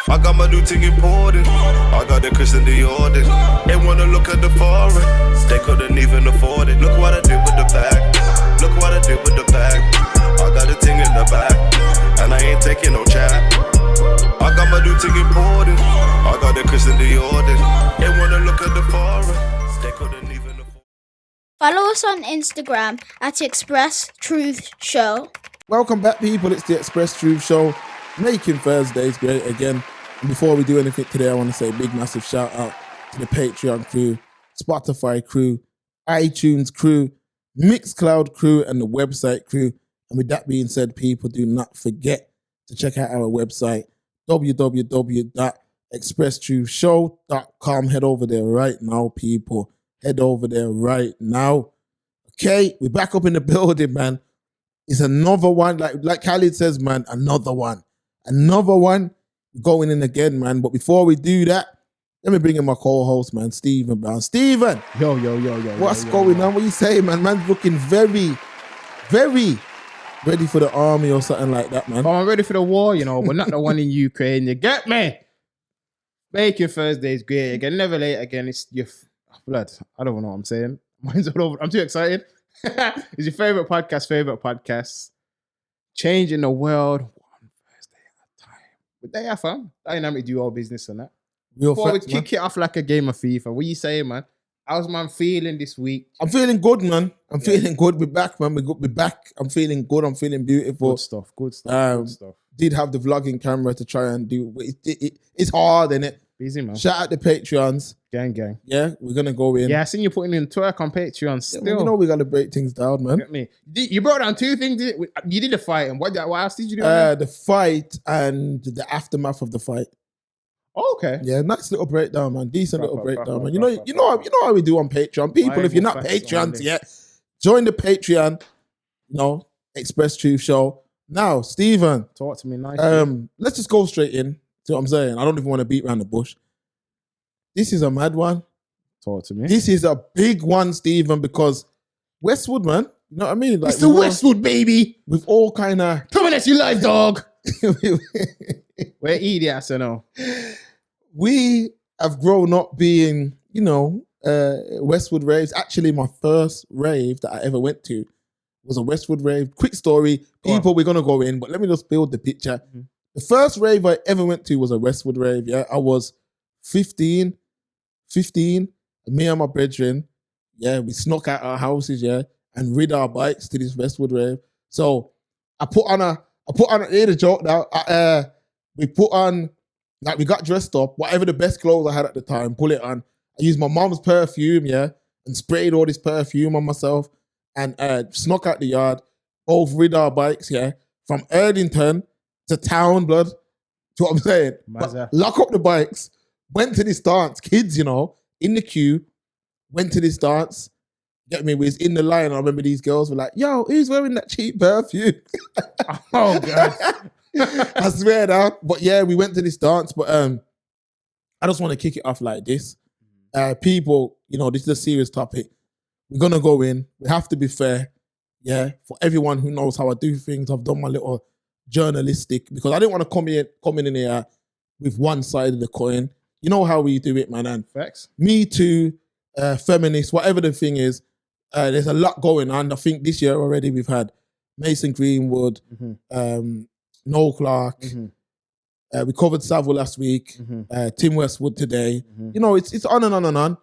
I got my new thing imported. I got the Christian Dior. They wanna look at the foreign. They couldn't even afford it. Look what I did with the bag. Look what I did with the bag. I got a thing in the back, and I ain't taking no chat. I got my new thing imported. I got the Christian Dior. They wanna look at the foreign. They couldn't even afford. Follow us on Instagram at Express Truth Show. Welcome back, people. It's the Express Truth Show, making Thursdays great again. And before we do anything today, I want to say a big, massive shout out to the Patreon crew, Spotify crew, iTunes crew, Mixcloud crew, and the website crew. And with that being said, people, do not forget to check out our website, www.expresstruthshow.com. Head over there right now, people. Head over there right now. Okay, we're back up in the building, man. It's another one, like Khalid says, man, another one. Another one going in again, man. But before we do that, let me bring in my co-host, man, Stephen Brown. Stephen! Yo. What's going on? What you saying, man? Man's looking very, very ready for the army or something like that, man. But I'm ready for the war, but not the one in Ukraine. You get me? Making Thursdays great again. Never late again. It's your blood. I don't know what I'm saying. Mine's all over. I'm too excited. It's your favorite podcast. Changing the world one Thursday at a time. But there you fam. Dynamic do all business and that. Before we kick it off like a game of FIFA, what you saying, man? How's man feeling this week? I'm feeling good, man. I'm feeling good. We're back, man. We're back. I'm feeling good. I'm feeling beautiful. Good stuff. Did have the vlogging camera to try and do. It's hard, innit? Busy, man. Shout out the Patreons. Gang. Yeah, we're going to go in. Yeah, I seen you putting in twerk on Patreon still. Yeah, we got to break things down, man. Get me. You brought down two things. You did the fight, and what else did you do? The fight and the aftermath of the fight. Oh, okay. Yeah, nice little breakdown, man. Decent little breakdown, man. You know how we do on Patreon. People, if you're not Patreons yet, join the Patreon. Express Truth Show. Now, Stephen. Talk to me nicely. Let's just go straight in. See what I'm saying? I don't even want to beat around the bush. This is a mad one. Talk to me. This is a big one, Stephen, because Westwood, man. You know what I mean? Like, it's the Westwood, baby. We've all kind of... Come on, that's your life, dog. We're idiots, I know. We have grown up being, Westwood raves. Actually, my first rave that I ever went to was a Westwood rave. Quick story. People, we're going to go in, but let me just build the picture. Mm-hmm. The first rave I ever went to was a Westwood rave, yeah. I was 15, me and my brethren, yeah, we snuck out our houses, yeah, and rid our bikes to this Westwood rave. So I put on hear the joke now. We got dressed up, whatever the best clothes I had at the time, pull it on. I used my mom's perfume, yeah, and sprayed all this perfume on myself and snuck out the yard, both rid our bikes, yeah, from Erdington to town, blood. Do what I'm saying? Lock up the bikes, went to this dance, kids, in the queue, went to this dance. Get me? We was in the line. I remember these girls were like, yo, who's wearing that cheap perfume? Oh, God. I swear now. But yeah, we went to this dance. But I just want to kick it off like this. People, this is a serious topic. We're going to go in. We have to be fair. Yeah. For everyone who knows how I do things, I've done my little journalistic, because I didn't want to come in here with one side of the coin. You know how we do it, man. And facts. Me too, feminists, whatever the thing is, there's a lot going on. I think this year already we've had Mason Greenwood, Noel Clark. Mm-hmm. We covered Savile last week. Mm-hmm. Tim Westwood today. Mm-hmm. It's on and on and on.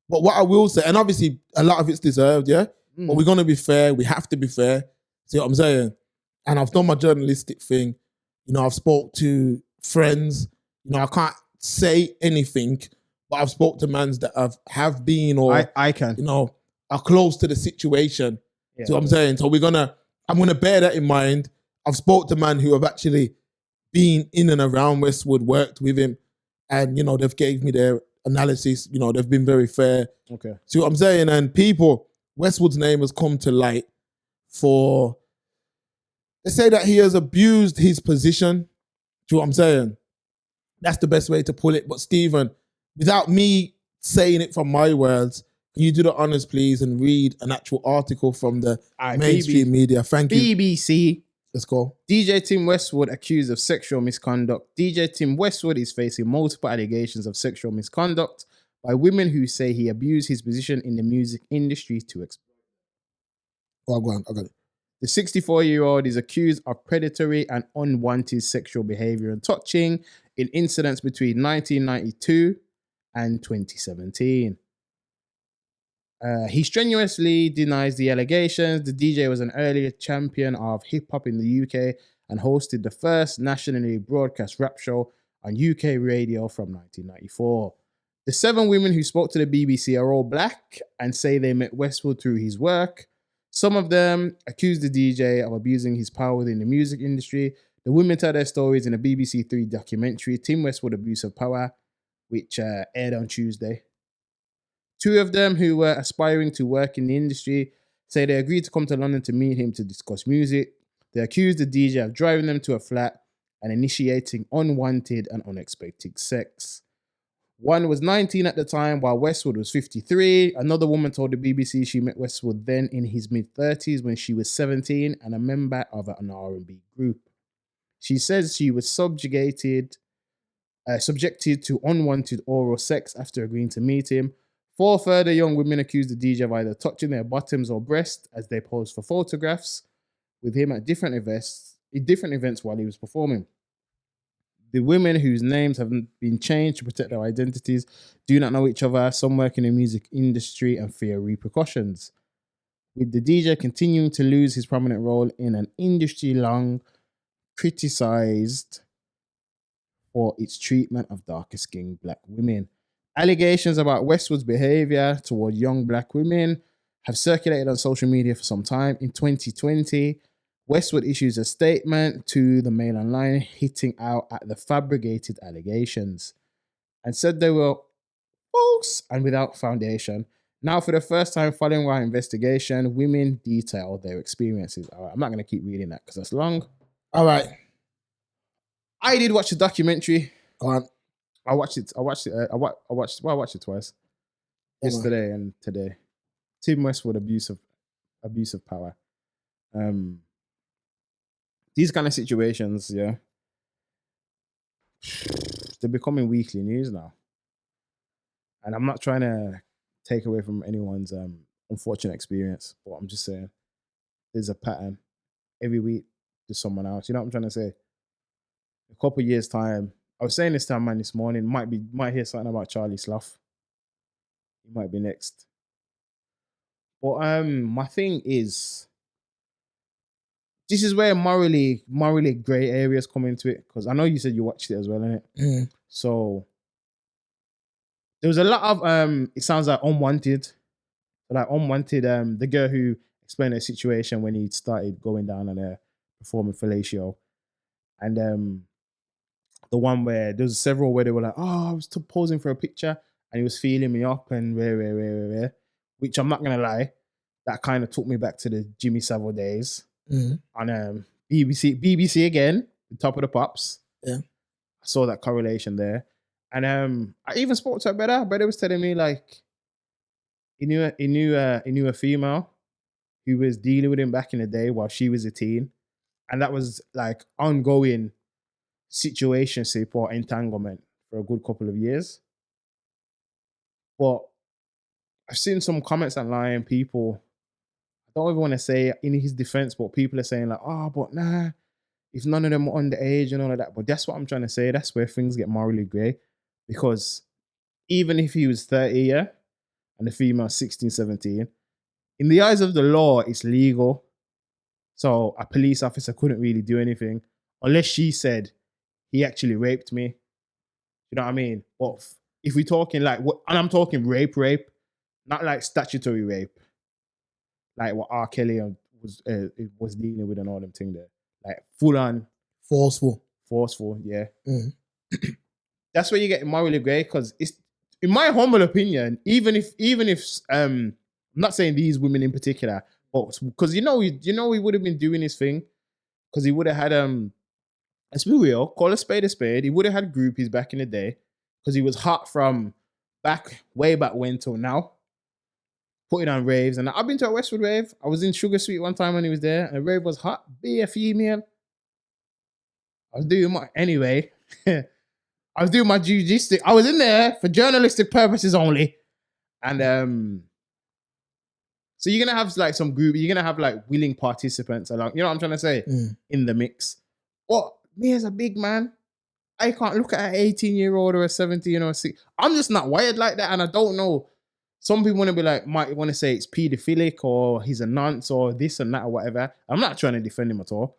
But what I will say, and obviously a lot of it's deserved, yeah? Mm-hmm. But we're going to be fair. We have to be fair. See what I'm saying? And I've done my journalistic thing. I've spoke to friends. I can't say anything, but I've spoke to mans that have been or I can. Are close to the situation. Yeah. So I'm saying, so I'm gonna bear that in mind. I've spoke to men who have actually been in and around Westwood, worked with him, and they've gave me their analysis. They've been very fair. Okay. See what I'm saying? And people, Westwood's name has come to light for, they say that he has abused his position. See what I'm saying? That's the best way to pull it. But Stephen, without me saying it from my words, can you do the honors, please, and read an actual article from the mainstream media? Thank you. BBC. Let's go. DJ Tim Westwood accused of sexual misconduct. DJ Tim Westwood is facing multiple allegations of sexual misconduct by women who say he abused his position in the music industry to exploit. Oh, go on. I got it. The 64-year-old is accused of predatory and unwanted sexual behavior and touching in incidents between 1992 and 2017. He strenuously denies the allegations. The DJ was an earlier champion of hip-hop in the UK and hosted the first nationally broadcast rap show on UK radio from 1994. The 7 women who spoke to the BBC are all black and say they met Westwood through his work. Some of them accused the DJ of abusing his power within the music industry. The women tell their stories in a BBC 3 documentary, Tim Westwood Abuse of Power, which aired on Tuesday. 2 of them who were aspiring to work in the industry say they agreed to come to London to meet him to discuss music. They accused the DJ of driving them to a flat and initiating unwanted and unexpected sex. One was 19 at the time, while Westwood was 53. Another woman told the BBC she met Westwood then in his mid-30s when she was 17 and a member of an R&B group. She says she was subjected to unwanted oral sex after agreeing to meet him. 4 further young women accused the DJ of either touching their bottoms or breasts as they posed for photographs with him at different events while he was performing. The women, whose names have been changed to protect their identities, do not know each other. Some work in the music industry and fear repercussions. With the DJ continuing to lose his prominent role in an industry long criticized for its treatment of darker-skinned black women. Allegations about Westwood's behavior toward young black women have circulated on social media for some time. In 2020, Westwood issues a statement to the Mail Online hitting out at the fabricated allegations and said they were false and without foundation. Now, for the first time following our investigation, women detail their experiences. All right, I'm not going to keep reading that because that's long. All right. I did watch the documentary. Go on. I watched it twice. Yesterday and today. Tim Westwood, abuse of power. These kind of situations, yeah, they're becoming weekly news now. And I'm not trying to take away from anyone's unfortunate experience, but I'm just saying there's a pattern. Every week there's someone else. You know what I'm trying to say? A couple of years' time, I was saying this to a man this morning, might hear something about Charlie Slough. He might be next. But my thing is, this is where morally grey areas come into it. Because I know you said you watched it as well, innit? Mm. So there was a lot of it sounds like unwanted. The girl who explained her situation when he started going down on a performing fellatio. And the one where there was several where they were like, oh, I was posing for a picture and he was feeling me up and where, which I'm not gonna lie, that kind of took me back to the Jimmy Savile days. Mm. On BBC again, the top of the pops. Yeah, I saw that correlation there, and I even spoke to her brother. Her brother was telling me like he knew a female who was dealing with him back in the day while she was a teen, and that was like ongoing situationship or entanglement for a good couple of years. But I've seen some comments online, people. I don't even want to say in his defense, but people are saying like, oh, but nah, if none of them are underage and all of that. But that's what I'm trying to say. That's where things get morally grey. Because even if he was 30, yeah, and the female 16, 17, in the eyes of the law, it's legal. So a police officer couldn't really do anything unless she said he actually raped me. You know what I mean? But if we're talking like, and I'm talking rape, not like statutory rape. Like what R. Kelly was dealing with and all them thing there. Like full on. Forceful, yeah. Mm. That's where you get morally grey, because it's, in my humble opinion, even if I'm not saying these women in particular, but because you know he would have been doing his thing, because he would have had let's be real, call a spade a spade, he would have had groupies back in the day, because he was hot from way back when till now. putting on raves. And I've been to a Westwood rave. I was in Sugar Sweet one time when he was there, and the rave was hot. Be a female. I was doing my anyway. I was doing my jiu-jitsu. I was in there for journalistic purposes only. And so you're gonna have like some group, you're gonna have like willing participants along, you know what I'm trying to say? In the mix. But me as a big man, I can't look at an 18-year-old or a 17 or a 6. I'm just not wired like that, and I don't know. Some people want to be like, might want to say it's pedophilic or he's a nonce or this and that or whatever. I'm not trying to defend him at all.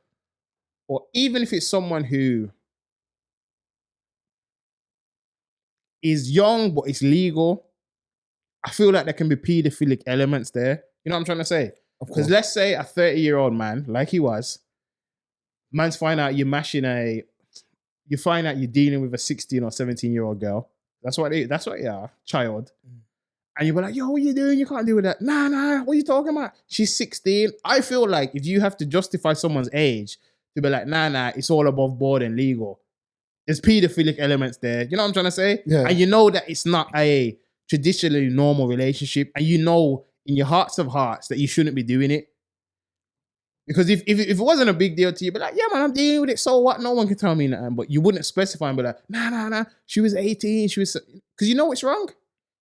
Or even if it's someone who is young but it's legal, I feel like there can be pedophilic elements there. You know what I'm trying to say? Because let's say a 30-year-old man, like he was, man's find out you're you find out you're dealing with a 16 or 17-year-old girl. That's what you are, child. And you'll be like, yo, what are you doing? You can't do that. Nah, what are you talking about? She's 16. I feel like if you have to justify someone's age to be like, nah, it's all above board and legal. There's pedophilic elements there. You know what I'm trying to say? Yeah. And you know that it's not a traditionally normal relationship. And you know in your hearts of hearts that you shouldn't be doing it. Because if it wasn't a big deal to you, be like, yeah, man, I'm dealing with it. So what? No one can tell me nothing. But you wouldn't specify and be like, nah. She was 18. Because you know it's wrong.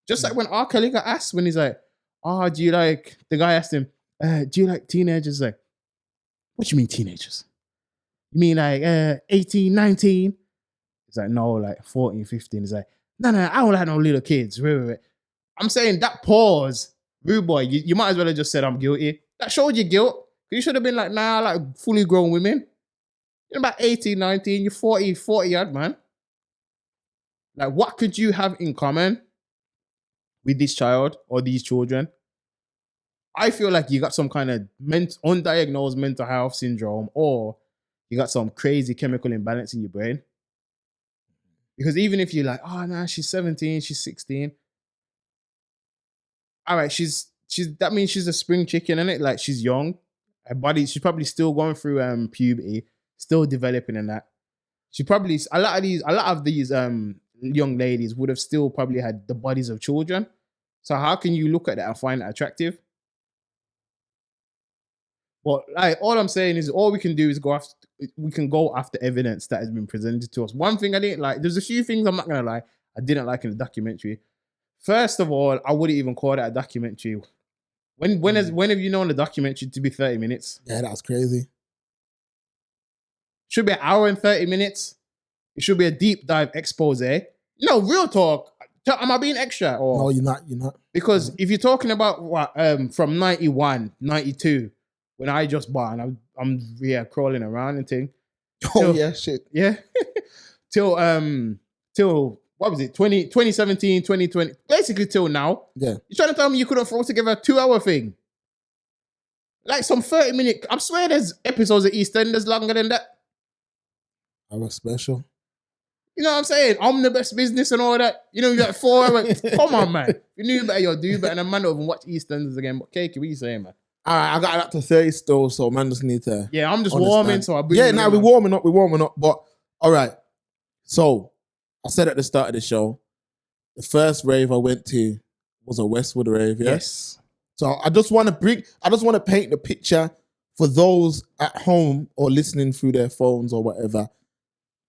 Just like when R. Kelly got asked, when he's like, do you like, the guy asked him, do you like teenagers? Like, what you mean teenagers? You mean like 18, 19? He's like, no, like 14, 15. He's like, no, I don't like no little kids. Wait. I'm saying that pause, rude boy, you might as well have just said I'm guilty. That showed you guilt. You should have been like, nah, like fully grown women. You're about 18, 19, you're 40 odd, man. Like, what could you have in common with this child or these children? I feel like you got some kind of undiagnosed mental health syndrome, or you got some crazy chemical imbalance in your brain. Because even if you're like, oh, nah, she's 17, she's 16. All right, that means she's a spring chicken, innit? Like, she's young. Her body, she's probably still going through puberty, still developing in that. She probably, a lot of these young ladies would have still probably had the bodies of children. So how can you look at that and find it attractive? Well, like, all I'm saying is all we can do is go after evidence that has been presented to us. One thing I didn't like, there's a few things I'm not gonna lie, I didn't like in the documentary. First of all, I wouldn't even call that a documentary. When have you known the documentary to be 30 minutes? Yeah, that's crazy. Should be an hour and 30 minutes. It should be a deep dive expose. No, real talk. Am I being extra? Or No, you're not. Because if you're talking about what from 91, 92, when I just bought and I'm crawling around and thing. Shit. Yeah. till what was it? 2017, 2020. Basically till now. Yeah. You're trying to tell me you couldn't throw together a 2-hour thing? Like some 30-minute. I swear there's episodes of EastEnders longer than that. I was special. You know what I'm saying? Omnibus business and all that. You know, you got 4 hours. Come on, man. You knew better, you'll do better. And a man don't even watch EastEnders again. But Cakey, what you saying, man? All right, I got it up to 30 still, so man just need to. Yeah, I'm just understand. warming, so I bring Yeah, you now in, we're man. warming up. But all right. So I said at the start of the show, the first rave I went to was a Westwood rave. Yeah? Yes. So I just want to paint the picture for those at home or listening through their phones or whatever,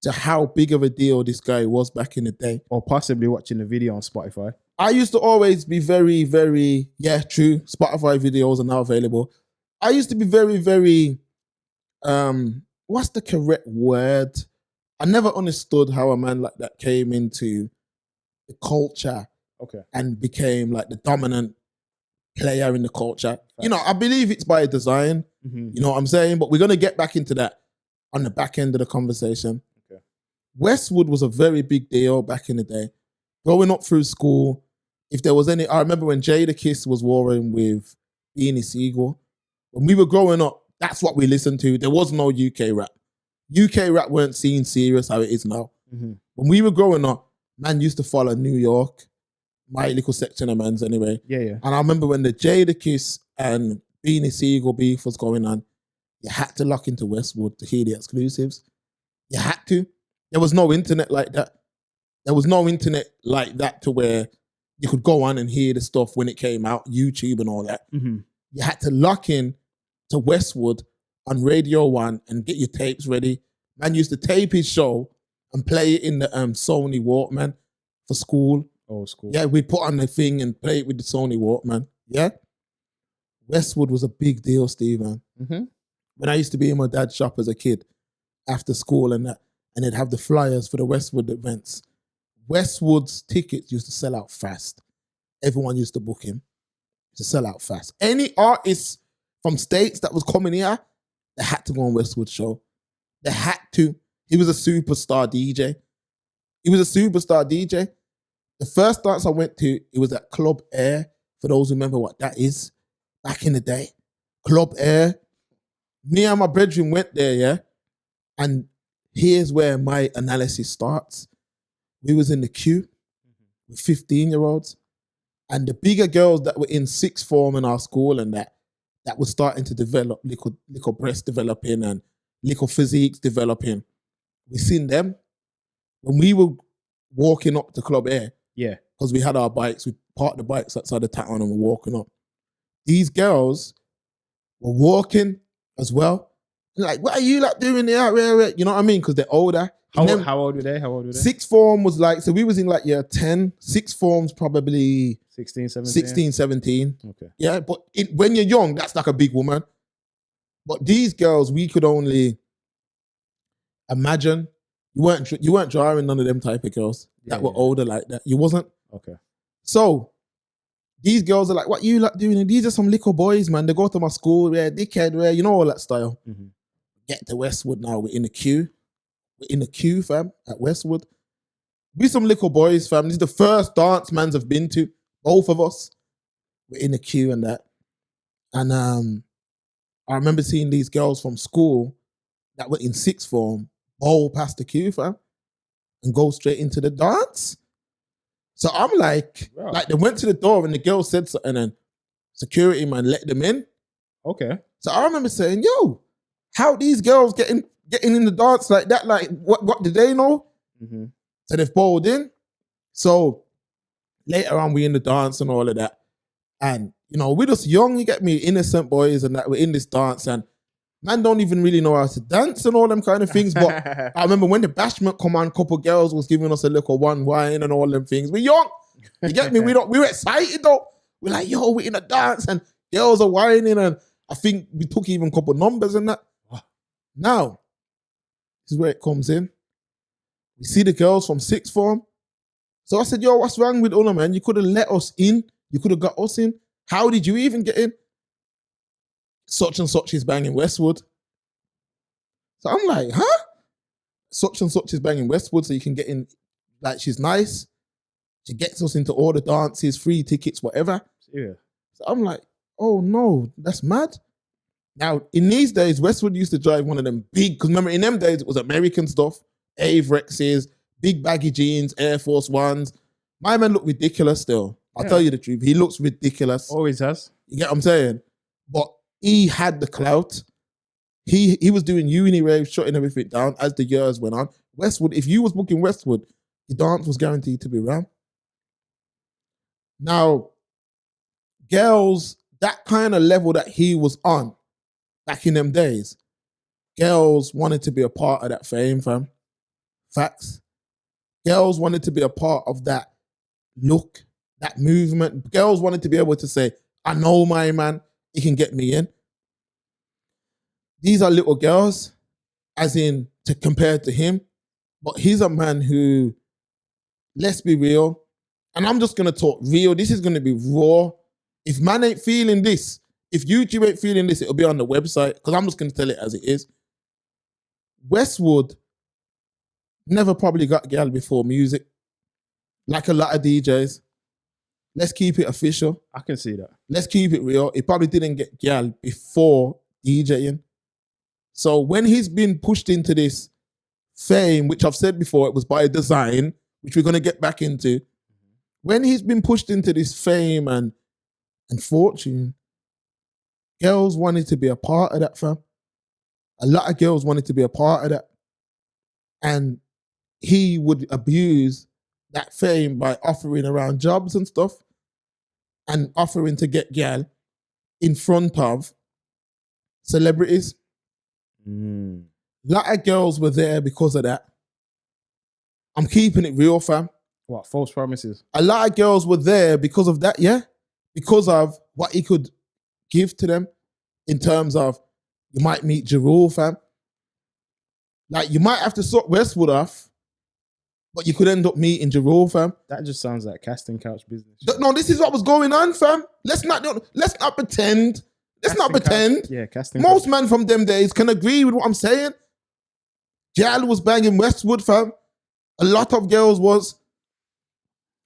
to how big of a deal this guy was back in the day. Or possibly watching the video on Spotify. I used to always be very, very, true. Spotify videos are now available. I used to be very, very, what's the correct word? I never understood how a man like that came into the culture and became like the dominant player in the culture. You know, I believe it's by design. You know what I'm saying? But we're going to get back into that on the back end of the conversation. Okay. Westwood was a very big deal back in the day. Growing up through school, if there was any, I remember when Jadakiss was warring with Beanie Siegel. When we were growing up, that's what we listened to. There was no UK rap. UK rap weren't seen serious how it is now. When we were growing up, man used to follow New York, my little section of mans anyway. Yeah. And I remember when the Jadakiss and Beanie Siegel beef was going on, you had to lock into Westwood to hear the exclusives. You had to. There was no internet like that. There was no internet like that to where you could go on and hear the stuff when it came out, YouTube and all that. Mm-hmm. You had to lock in to Westwood on Radio 1 and get your tapes ready. Man used to tape his show and play it in the Sony Walkman for school. Old school. Yeah, we put on the thing and play it with the Sony Walkman. Yeah. Westwood was a big deal, Steve, man. Mm-hmm. When I used to be in my dad's shop as a kid after school and that, and they'd have the flyers for the Westwood events. Westwood's tickets used to sell out fast. Everyone used to book him to sell out fast. Any artists from states that was coming here, they had to go on Westwood's show. They had to. He was a superstar DJ. The first dance I went to, it was at Club Air. For those who remember what that is, back in the day. Club Air. Me and my brethren went there, yeah? And here's where my analysis starts. We was in the queue with 15-year-olds. And the bigger girls that were in sixth form in our school and that was starting to develop, little breasts developing and little physiques developing. We seen them. When we were walking up to Club Air, Yeah. because we had our bikes, we parked the bikes outside the town and we're walking up. These girls were walking as well. Like, what are you like doing there? You know what I mean? Because they're older. How old were they? Sixth form was like, so we was in like year 10. Sixth form's probably 16, 17? 16, 17. Okay. Yeah, but when you're young, that's like a big woman. But these girls, we could only imagine. You weren't drawing none of them type of girls that were older like that. You wasn't. Okay. So these girls are like, what you like doing? And these are some little boys, man. They go to my school, dickhead, you know, all that style. Mm-hmm. Get to Westwood now. We're in the queue. Fam, at Westwood. We some little boys, fam. This is the first dance mans have been to. Both of us. We're in the queue and that. And I remember seeing these girls from school that were in sixth form bowl past the queue, fam, and go straight into the dance. So I'm like, wow. Like they went to the door and the girl said something and security man let them in. Okay. So I remember saying, yo, how these girls getting in the dance like that? Like, what did they know? Mm-hmm. So they've bowled in. So later on, we in the dance and all of that. And, you know, we're just young, you get me, innocent boys and that. We're in this dance and man don't even really know how to dance and all them kind of things. But I remember when the bashment come on, couple girls was giving us a little one wine and all them things. We're young. You get me? We were excited though. We're like, yo, we're in a dance and girls are whining and I think we took even a couple numbers and that. Now, this is where it comes in. We see the girls from sixth form. So I said, yo, what's wrong with Una, man? You could have let us in. You could have got us in. How did you even get in? Such and such is banging Westwood. So I'm like, huh? Such and such is banging Westwood so you can get in. Like, she's nice. She gets us into all the dances, free tickets, whatever. Yeah. So I'm like, oh no, that's mad. Now, in these days, Westwood used to drive one of them big, because remember, in them days, it was American stuff, Avrexes, big baggy jeans, Air Force Ones. My man looked ridiculous still. I'll tell you the truth. He looks ridiculous. Always has. You get what I'm saying? But he had the clout. He was doing uni raves, shutting everything down as the years went on. Westwood, if you was booking Westwood, your dance was guaranteed to be around. Now, girls, that kind of level that he was on, back in them days, girls wanted to be a part of that fame, fam. Facts. Girls wanted to be a part of that look, that movement. Girls wanted to be able to say, I know my man, he can get me in. These are little girls, as in to compare to him. But he's a man who, let's be real, and I'm just going to talk real. This is going to be raw. If man ain't feeling this, if YouTube ain't feeling this, it'll be on the website, because I'm just going to tell it as it is. Westwood never probably got girl before music, like a lot of DJs. Let's keep it official. I can see that. Let's keep it real. He probably didn't get girl before DJing. So when he's been pushed into this fame, which I've said before, it was by design, which we're going to get back into. When he's been pushed into this fame and fortune, girls wanted to be a part of that, fam. A lot of girls wanted to be a part of that. And he would abuse that fame by offering around jobs and stuff and offering to get gal in front of celebrities. A lot of girls were there because of that. I'm keeping it real, fam. What, false promises? A lot of girls were there because of that, yeah? Because of what he could give to them in terms of you might meet Jarul, fam. Like, you might have to sort Westwood off, but you could end up meeting Jarul, fam. That just sounds like casting couch business. No, this is what was going on, fam. Let's not pretend. Let's not pretend. Yeah, casting Most couch. men from them days can agree with what I'm saying. Gal was banging Westwood, fam. A lot of girls was.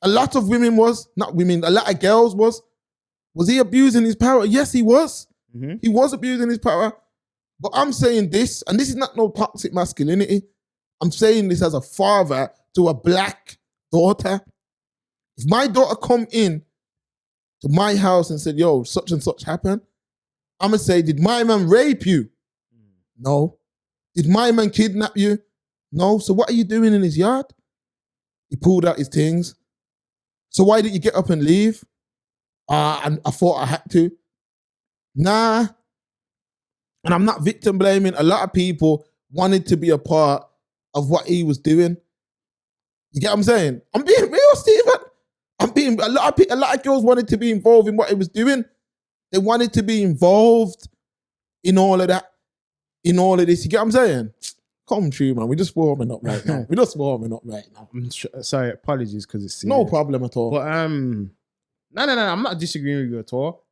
A lot of women was. Not women, a lot of girls was. Was he abusing his power? Yes, he was. He was abusing his power. But I'm saying this, and this is not no toxic masculinity. I'm saying this as a father to a black daughter. If my daughter come in to my house and said, yo, such and such happened, I'm going to say, did my man rape you? No. Did my man kidnap you? No. So what are you doing in his yard? He pulled out his things. So why didn't you get up and leave? And I thought I had to. Nah. And I'm not victim blaming. A lot of people wanted to be a part of what he was doing. You get what I'm saying? I'm being real, Stephen. A lot of girls wanted to be involved in what he was doing. They wanted to be involved in all of that, in all of this. You get what I'm saying? Come true, man. We're just warming up right now. I'm sorry, apologies because it's serious. No problem at all. But no, I'm not disagreeing with you at all,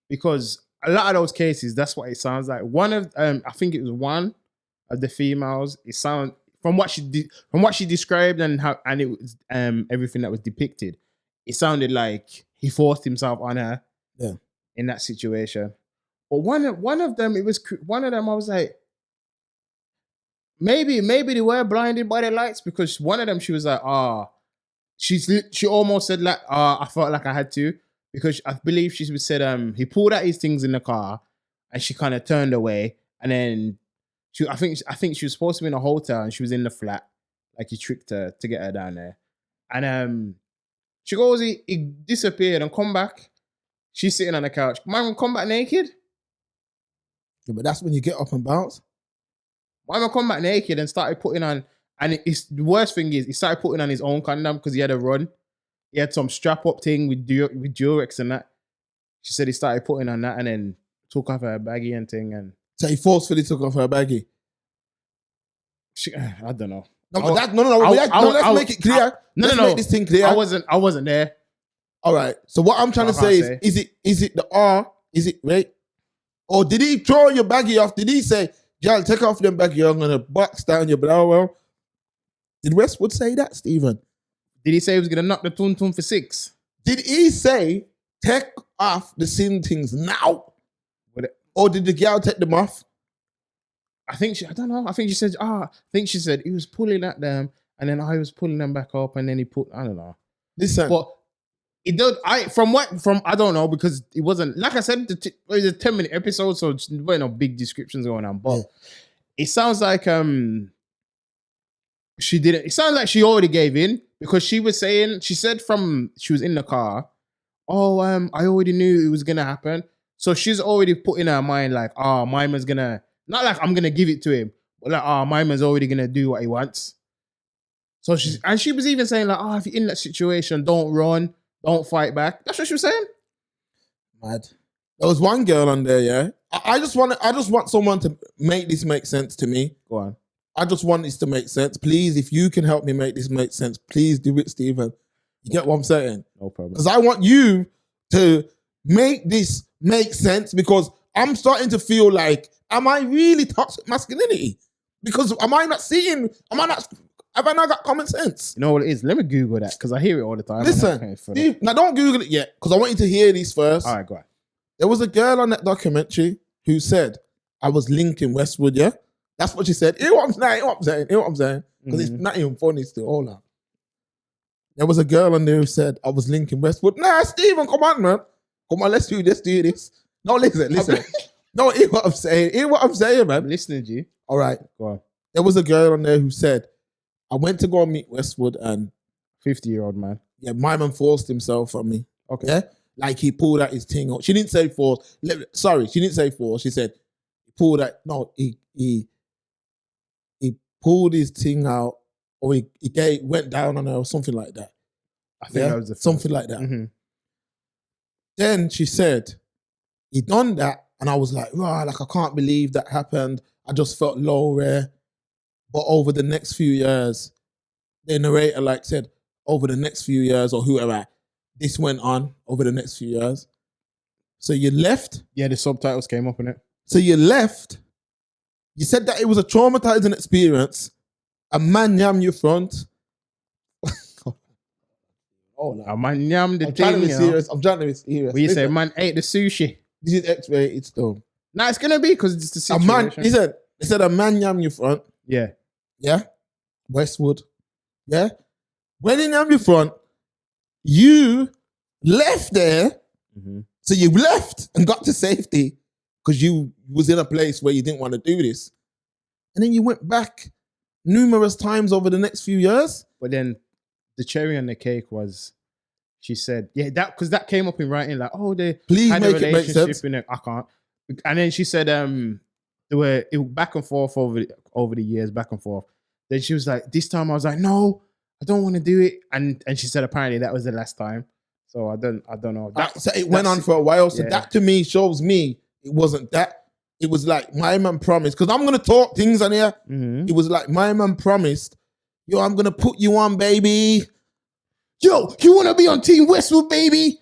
because a lot of those cases, that's what it sounds like. One of I think it was one of the females. It sound from what she described and it was everything that was depicted. It sounded like he forced himself on her. Yeah. In that situation. But one of them, I was like, maybe they were blinded by the lights, because one of them, she was like, she almost said like, I felt like I had to, because I believe she said, he pulled out his things in the car and she kind of turned away, and then I think she was supposed to be in a hotel and she was in the flat, like he tricked her to get her down there. And she goes, he disappeared and come back. She's sitting on the couch. Man, come back naked. Yeah, but that's when you get up and bounce. Why man come back naked and started putting on, and it's the worst thing is he started putting on his own condom because he had a run. He had some strap up thing with Durex and that. She said he started putting on that and then took off her baggie and thing, and so he forcefully took off her baggie. I don't know. Let's make it clear. Let's make this thing clear. I wasn't there. All right. So what I'm trying to say is it the R? Is it right? Or did he throw your baggie off? Did he say, "Y'all take off them baggie, I'm gonna box down your blah well"? Did Westwood say that, Stephen? Did he say he was gonna knock the tun for 6? Did he say take off the sin things now? Or did the girl take them off? I don't know. I think she said he was pulling at them and then I was pulling them back up and then he put, I don't know. Listen. But it did, I don't know, because it wasn't, like I said, it was a 10-minute episode, so there weren't no big descriptions going on. But it sounds like she didn't, it sounds like she already gave in, because she said she was in the car, I already knew it was gonna happen. So she's already put in her mind like, my man's gonna, not like I'm gonna give it to him, but like, my man's already gonna do what he wants. So she was even saying like, if you're in that situation, don't run, don't fight back. That's what she was saying. Mad. There was one girl on there, yeah. I just want someone to make this make sense to me. Go on. I just want this to make sense. Please, if you can help me make this make sense, please do it, Stephen. You get what I'm saying? No problem. Because I want you to make this make sense, because I'm starting to feel like, am I really toxic masculinity? Because have I not got common sense? You know what it is? Let me Google that, because I hear it all the time. Listen, Steve, now don't Google it yet, because I want you to hear these first. All right, go on. There was a girl on that documentary who said, I was linking Westwood, yeah? That's what she said. Hear what I'm saying? Because it's not even funny still. Hold on. There was a girl on there who said, I was linking Westwood. Nah, Stephen, come on, man. Come on, let's do this. No, listen. No, hear what I'm saying. Man. I'm listening to you. All right. Go on. There was a girl on there who said, I went to go and meet Westwood and 50-year-old man. Yeah, my man forced himself on me. Okay. Yeah, like he pulled out his thing. She didn't say force. Sorry, she didn't say force. She said he pulled out. No, he pulled his thing out, or he went down on her, or something like that. I think that was the something like that. Mm-hmm. Then she said he done that, and I was like, wow, like I can't believe that happened. I just felt low rare. But over the next few years, the narrator like said, over the next few years or whoever, this went on over the next few years. So you left. Yeah, the subtitles came up in it. So you left. You said that it was a traumatizing experience. A man yam your front. Oh, no. A man yam the I'm trying to thing, be you serious. I'm trying to be serious. What you say, Listen, man ate the sushi. this is X-rated still. Nah, it's gonna be because it's the A situation. man, he said a man yam your front. Yeah. Yeah. Westwood. Yeah. When in yam your front, you left there. Mm-hmm. So you left and got to safety because you was in a place where you didn't want to do this. And then you went back numerous times over the next few years. But then the cherry on the cake was, she said, yeah, that because that came up in writing, like, oh, they Please had a make it make relationship sense. in it. I can't. And then she said, there were back and forth over the years, back and forth. Then she was like, this time I was like, no, I don't want to do it. And she said apparently that was the last time. So I don't know. So it went on for a while. So yeah. that to me shows me it wasn't that. It was like my man promised, because I'm gonna talk things on here. Mm-hmm. It was like my man promised, yo, I'm gonna put you on, baby. Yo, you want to be on Team Westwood, baby?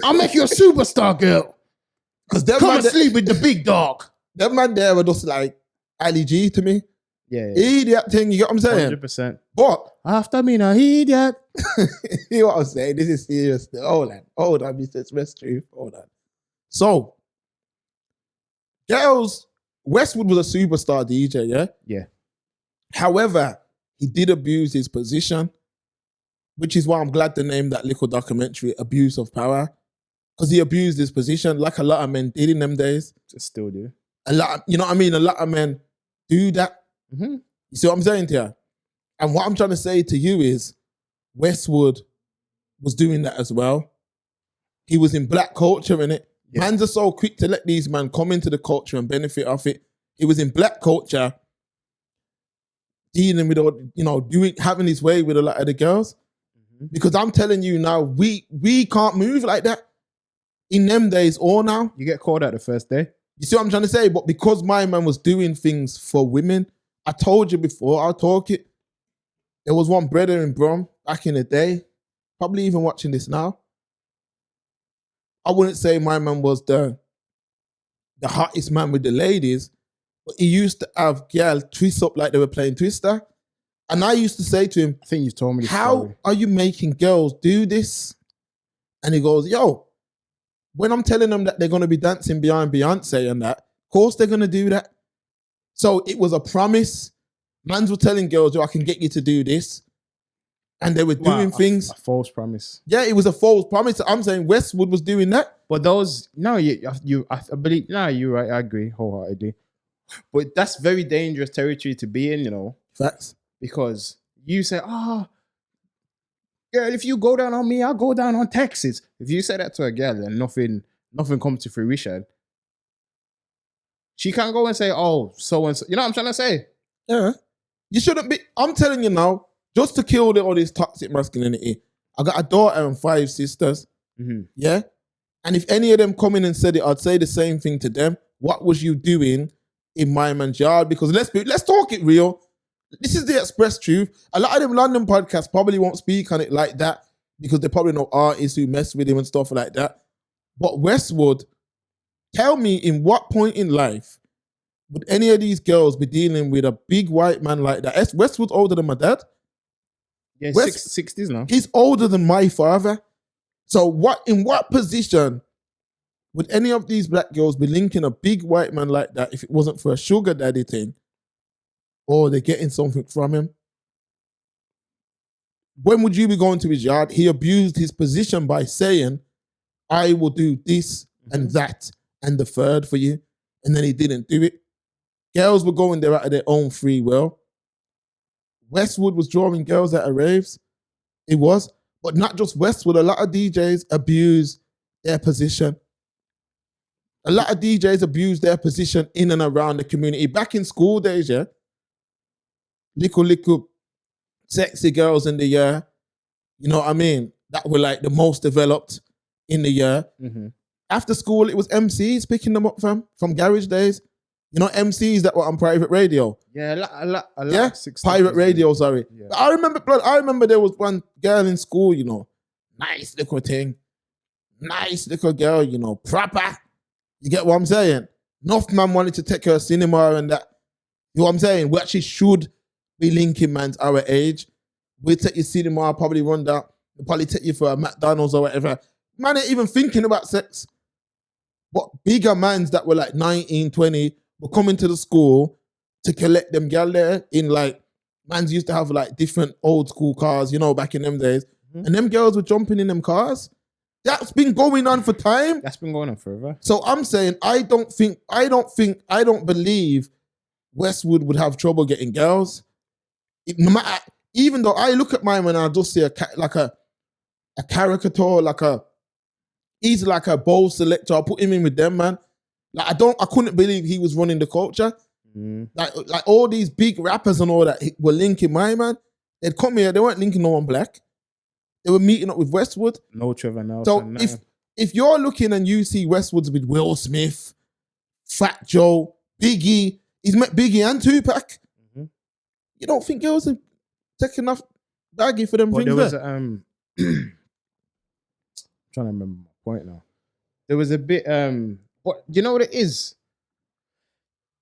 I'll make you a superstar, girl. Because them Come man, and sleep with the big dog. them man there were just like Ali G to me. Yeah. Idiot thing, you get what I'm saying? 100%. But After me now, idiot. you know what I'm saying? This is serious. Hold on, Mr. Express Truth. Hold on. So, girls, Westwood was a superstar DJ, yeah? Yeah. However, he did abuse his position, which is why I'm glad to name that little documentary Abuse of Power, because he abused his position like a lot of men did in them days. Still do. You know what I mean? A lot of men do that. Mm-hmm. You see what I'm saying to you? And what I'm trying to say to you is Westwood was doing that as well. He was in black culture, innit? Yeah. Mans are so quick to let these men come into the culture and benefit off it. He was in black culture, dealing with, having his way with a lot of the girls. Mm-hmm. Because I'm telling you now, we can't move like that in them days or now. You get called out the first day. You see what I'm trying to say? But because my man was doing things for women, I told you before, I'll talk it. There was one brother in Brum back in the day, probably even watching this now. I wouldn't say my man was the hottest man with the ladies, but he used to have girl twist up like they were playing Twister. And I used to say to him, I think you told me this how story. are you making girls do this? And he goes, yo, when I'm telling them that they're going to be dancing behind Beyonce and that, of course they're going to do that. So it was a promise. Mans were telling girls, yo, I can get you to do this. And they were doing things. A false promise. Yeah, it was a false promise. I'm saying Westwood was doing that. But those, no, I believe, no, you're right. I agree wholeheartedly. But that's very dangerous territory to be in, Facts. because you say, girl, if you go down on me, I'll go down on Texas. If you say that to a girl and nothing comes to fruition, she can't go and say, oh, so and so. You know what I'm trying to say? Yeah. You shouldn't be. I'm telling you now, just to kill all this toxic masculinity, I got a daughter and 5 sisters. Mm-hmm. Yeah. And if any of them come in and said it, I'd say the same thing to them. What was you doing in my man's yard? Because let's talk it real. This is the express truth. A lot of them London podcasts probably won't speak on it like that because they probably know artists who mess with him and stuff like that. But Westwood, tell me in what point in life would any of these girls be dealing with a big white man like that? Westwood's older than my dad. Yeah, 60s now. He's older than my father. So in what position would any of these black girls be linking a big white man like that if it wasn't for a sugar daddy thing? Or they're getting something from him? When would you be going to his yard? He abused his position by saying, I will do this and that and the third for you. And then he didn't do it. Girls were going there out of their own free will. Westwood was drawing girls out of raves. It was. But not just Westwood. A lot of DJs abuse their position. A lot of DJs abuse their position in and around the community. Back in school days, yeah, little sexy girls in the year, you know what I mean, that were like the most developed in the year. Mm-hmm. After school, it was MCs picking them up from garage days. You know, MCs that were on private radio. Yeah, a lot. Yeah, pirate radio, sorry. Yeah. But I remember there was one girl in school, you know, nice little thing, nice little girl, you know, proper. You get what I'm saying? Enough man wanted to take her cinema and that. You know what I'm saying? We actually should be linking man's our age. We'll take you cinema, probably run down, we'll probably take you for a McDonald's or whatever. Man ain't even thinking about sex. But bigger mans that were like 19, 20 were coming to the school to collect them gal there in like, mans used to have like different old school cars, you know, back in them days. Mm-hmm. And them girls were jumping in them cars. That's been going on for time. That's been going on forever. So I'm saying I don't believe Westwood would have trouble getting girls. No matter, even though I look at mine when I just see a caricature, he's like a bowl selector. I'll put him in with them, man. Like I couldn't believe he was running the culture. Mm. Like all these big rappers and all that were linking my man. They'd come here, they weren't linking no one black. They were meeting up with Westwood. No Trevor Nelson. So if you're looking and you see Westwood's with Will Smith, Fat Joe, Biggie, he's met Biggie and Tupac. Mm-hmm. You don't think girls are taking enough baggy for them things? There was trying to remember my point now. There was a bit what you know what it is?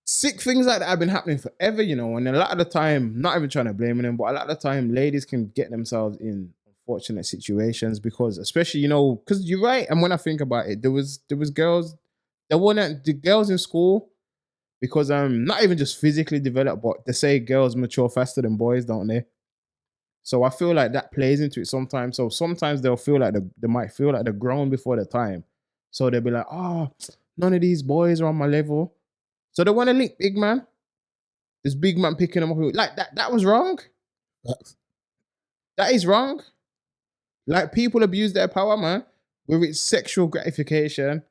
Sick things like that have been happening forever, you know, and a lot of the time, not even trying to blame them, but a lot of the time ladies can get themselves in unfortunate situations because, especially, you know, because you're right. And when I think about it, there was girls, the girls in school, because not even just physically developed, but they say girls mature faster than boys, don't they? So I feel like that plays into it sometimes. So sometimes they'll feel like they might feel like they're grown before their time. So they'll be like, oh, none of these boys are on my level. So they want to link big man. This big man picking them up. Like that was wrong. That is wrong. Like people abuse their power, man. Whether it's sexual gratification,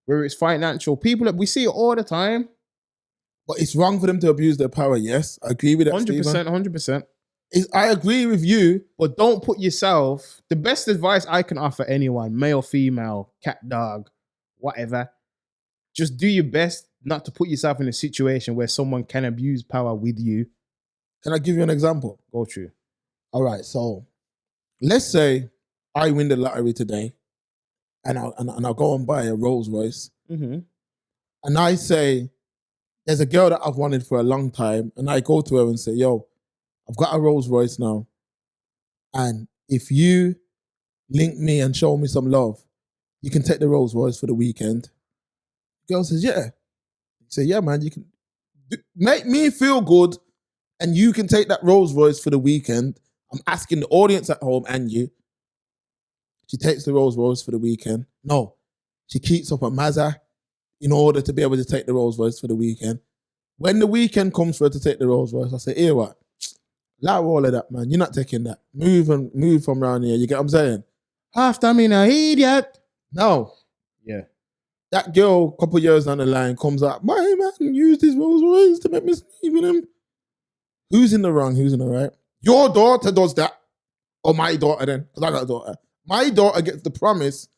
whether it's financial. We see it all the time. But it's wrong for them to abuse their power, yes. I agree with that, 100%, 100%. I agree with you. But don't put yourself... The best advice I can offer anyone, male, female, cat, dog, whatever, just do your best not to put yourself in a situation where someone can abuse power with you. Can I give you an example? Go through. All right, so let's say I win the lottery today and I'll go and buy a Rolls Royce. Mm-hmm. And I say, there's a girl that I've wanted for a long time, and I go to her and say, yo, I've got a Rolls Royce now, and if you link me and show me some love, you can take the Rolls Royce for the weekend. The girl says, yeah. You say, yeah, man, you can make me feel good, and you can take that Rolls Royce for the weekend. I'm asking the audience at home and you. She takes the Rolls Royce for the weekend. No, she keeps up a Mazda in order to be able to take the Rolls Royce for the weekend. When the weekend comes for her to take the Rolls Royce, I say, here what? Allow all of that, man. You're not taking that. Move from around here. You get what I'm saying? Half time in a idiot. No. Yeah. That girl, a couple of years down the line, comes out, my man used his Rolls Royce to make me sleep with him. Who's in the wrong? Who's in the right? Your daughter does that. Or my daughter then. Because I got a daughter. My daughter gets the promise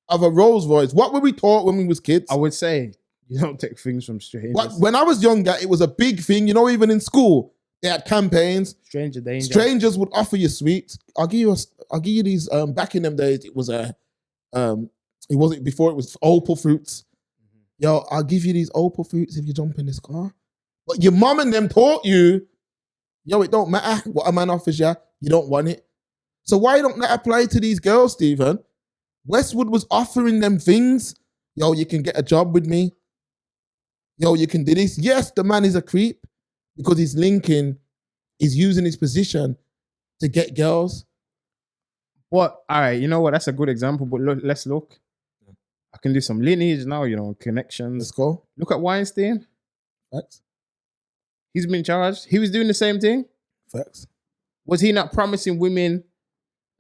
of a Rolls Royce. What were we taught when we was kids? I would say you don't take things from strangers. When I was younger, it was a big thing. You know, even in school, they had campaigns. Stranger danger. Strangers would offer you sweets. I'll give you these. Back in them days, it was it wasn't before. It was Opal fruits. Mm-hmm. Yo, I'll give you these Opal fruits if you jump in this car. But your mom and them taught you, yo, it don't matter what a man offers you. You don't want it. So why don't that apply to these girls, Stephen? Westwood was offering them things. Yo, you can get a job with me. Yo, you can do this. Yes, the man is a creep because he's using his position to get girls. What? All right, you know what? That's a good example, but let's look. I can do some lineage now, you know, connections. Let's go. Look at Weinstein. Facts. He's been charged. He was doing the same thing. Facts. Was he not promising women